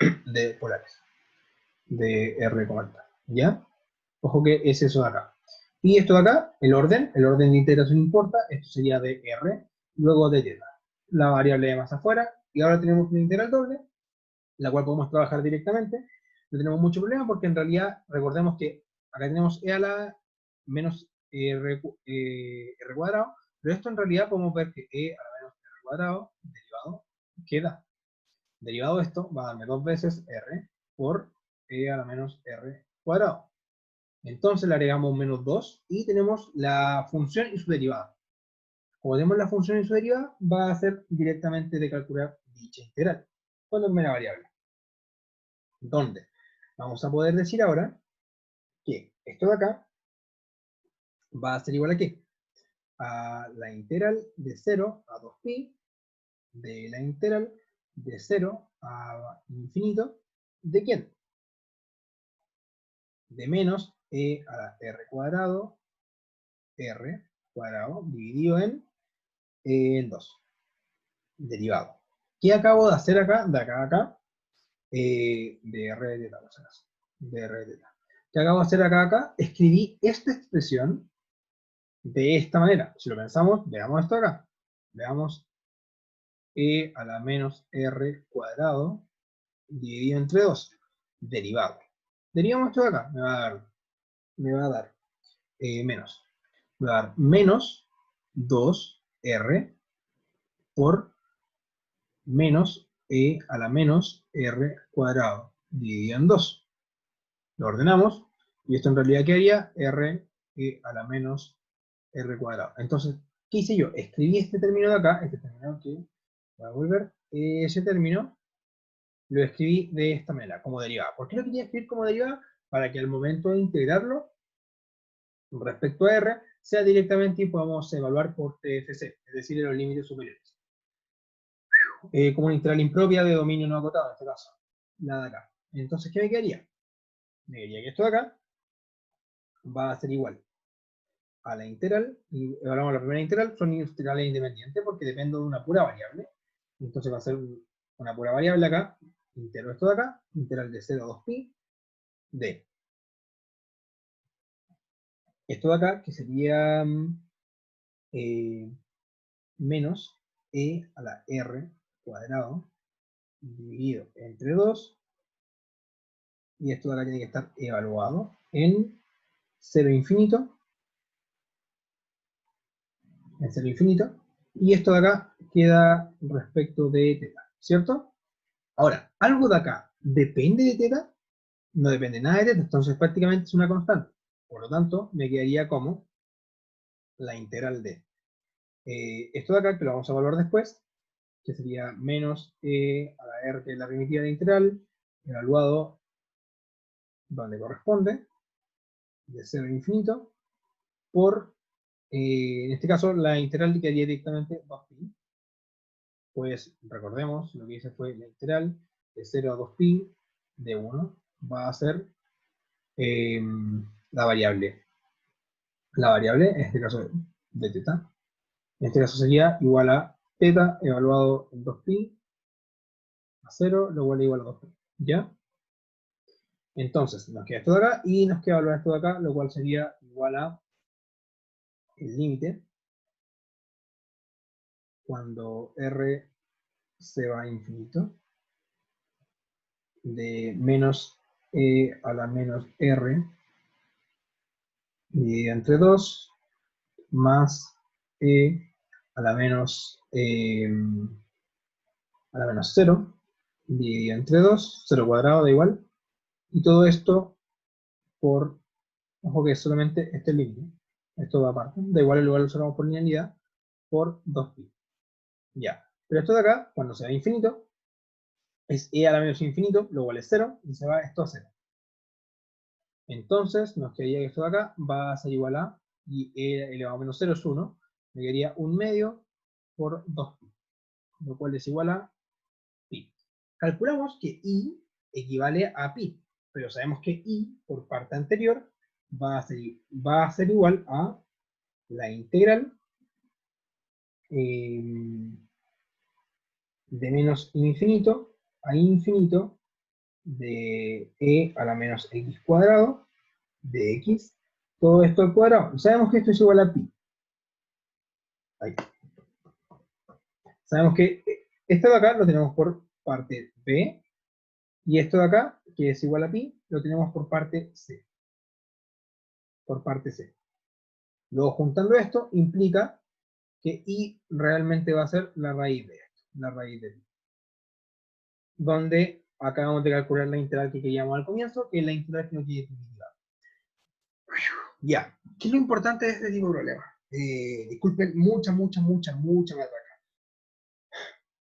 de polares, de R con alta. ¿Ya? Ojo que es eso de acá. Y esto de acá, el orden de integración importa, esto sería de R, luego de θ. La variable de más afuera, y ahora tenemos una integral doble, la cual podemos trabajar directamente. No tenemos mucho problema porque en realidad, recordemos que acá tenemos e a la menos r cuadrado, pero esto en realidad podemos ver que e a la menos r cuadrado, derivado, queda. Derivado de esto va a darme 2 veces r por e a la menos r cuadrado. Entonces le agregamos menos 2 y tenemos la función y su derivada. Como tenemos la función y su derivada, va a ser directamente de calcular dicha integral con la primera variable. ¿Dónde? Vamos a poder decir ahora que esto de acá va a ser igual a ¿qué? A la integral de 0 a 2pi de la integral de 0 a infinito, ¿de quién? De menos e a la r cuadrado dividido en 2. Derivado. ¿Qué acabo de hacer acá? De acá a acá. De r de θ, de r de θ. ¿Qué acabo de hacer acá a acá? Escribí esta expresión de esta manera. Si lo pensamos, veamos esto acá. Veamos e a la menos r cuadrado dividido entre 2. Derivado. Derivamos esto de acá. Me va a dar menos. Me va a dar menos 2r por menos e a la menos r cuadrado dividido en 2. Lo ordenamos y esto en realidad quedaría r e a la menos r cuadrado. Entonces, ¿qué hice yo? Escribí este término de acá, este término que voy a volver, ese término lo escribí de esta manera, como derivada. ¿Por qué lo quería escribir como derivada? Para que al momento de integrarlo respecto a r sea directamente y podamos evaluar por TFC, es decir, en los límites superiores. Como una integral impropia de dominio no acotado, en este caso. La de acá. Entonces, ¿qué me quedaría? Me quedaría que esto de acá va a ser igual a la integral, y evaluamos la primera integral, son integrales independientes porque dependo de una pura variable, Entonces va a ser una pura variable acá, integro esto de acá, integral de 0 a 2pi de esto de acá, que sería menos e a la r cuadrado dividido entre 2, y esto de acá tiene que estar evaluado en 0 infinito, y esto de acá queda respecto de teta, ¿cierto? Ahora, algo de acá depende de teta, no depende nada de teta, entonces prácticamente es una constante. Por lo tanto, me quedaría como la integral de esto de acá, que lo vamos a evaluar después, que sería menos e a la r, que es la primitiva de integral, evaluado donde corresponde, de 0 a infinito, por, en este caso, la integral quedaría directamente 2pi. Pues recordemos, lo que hice fue la integral de 0 a 2pi de 1 va a ser eh, la variable. La variable, en este caso de teta, en este caso sería igual a teta evaluado en 2pi a 0, lo cual es igual a 2pi. ¿Ya? Entonces, nos queda esto de acá y nos queda evaluar esto de acá, lo cual sería igual a el límite cuando r se va a infinito de menos e a la menos r dividido entre 2 más e a la menos 0 dividido entre 2, 0 cuadrado da igual, y todo esto por, ojo que es solamente este límite, esto va aparte, da igual el lugar lo sacamos por linealidad, por 2pi. Ya, pero esto de acá, cuando se va a infinito, es e a la menos infinito, lo cual es 0, y se va esto a 0. Entonces, nos quedaría que esto de acá va a ser igual a, y e elevado a menos 0 es 1, me quedaría 1 medio por 2pi, lo cual es igual a pi. Calculamos que i equivale a pi, pero sabemos que i, por parte anterior, va a ser igual a la integral de menos infinito a infinito de e a la menos x cuadrado de x, todo esto al cuadrado. Sabemos que esto es igual a pi. Ahí. Sabemos que esto de acá lo tenemos por parte b, y esto de acá, que es igual a pi, lo tenemos por parte c. Por parte c. Luego, juntando esto, implica que i realmente va a ser la raíz de esto, la raíz de pi. Donde acabamos de calcular la integral que queríamos al comienzo, que es la integral que nos quiere definitiva. Ya, ¿qué es lo importante de este tipo de problemas? Disculpen, mucha más acá.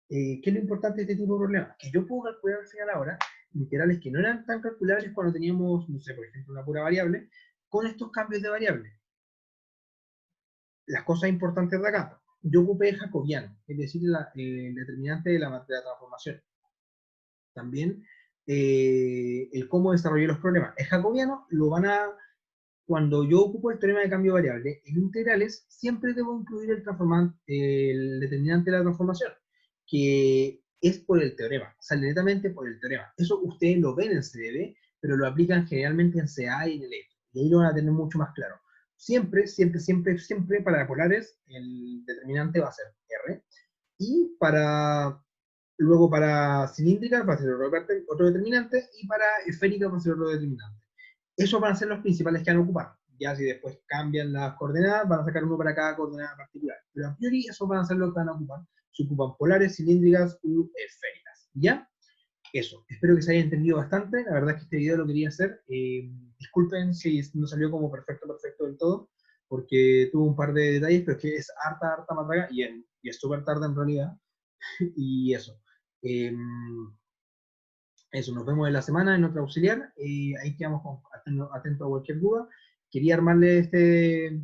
¿Qué es lo importante de este tipo de problemas? Que yo puedo calcular al final ahora integrales que no eran tan calculables cuando teníamos, no sé, por ejemplo, una pura variable, con estos cambios de variable. Las cosas importantes de acá. Yo ocupé el jacobiano, es decir, el determinante de la transformación. También el cómo desarrollé los problemas. El jacobiano lo van a... Cuando yo ocupo el teorema de cambio de variable, en integrales siempre debo incluir el determinante de la transformación, que es por el teorema, sale netamente por el teorema. Eso ustedes lo ven en CDB, pero lo aplican generalmente en CA y en el E. Y ahí lo van a tener mucho más claro. Siempre para polares el determinante va a ser R. Y luego para cilíndrica va a ser otro determinante, y para esférica va a ser otro determinante. Esos van a ser los principales que van a ocupar. Ya si después cambian las coordenadas, van a sacar uno para cada coordenada particular. Pero a priori esos van a ser los que van a ocupar. Se ocupan polares, cilíndricas u esféricas. ¿Ya? Eso. Espero que se haya entendido bastante. La verdad es que este video lo quería hacer. Disculpen si no salió como perfecto del todo, porque tuvo un par de detalles, pero es que es harta matraca y es súper tarde en realidad. Y eso. Eso, nos vemos en la semana en otra auxiliar. Ahí quedamos atentos a cualquier duda. Quería armarle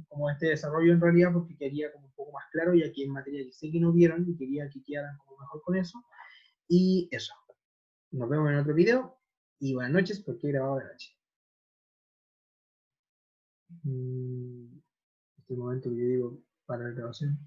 como este desarrollo en realidad porque quería como un poco más claro, y aquí en materia que sé que no vieron y quería que quedaran como mejor con eso. Y eso. Nos vemos en otro video y buenas noches, porque he grabado de noche. Este momento que yo digo para la grabación.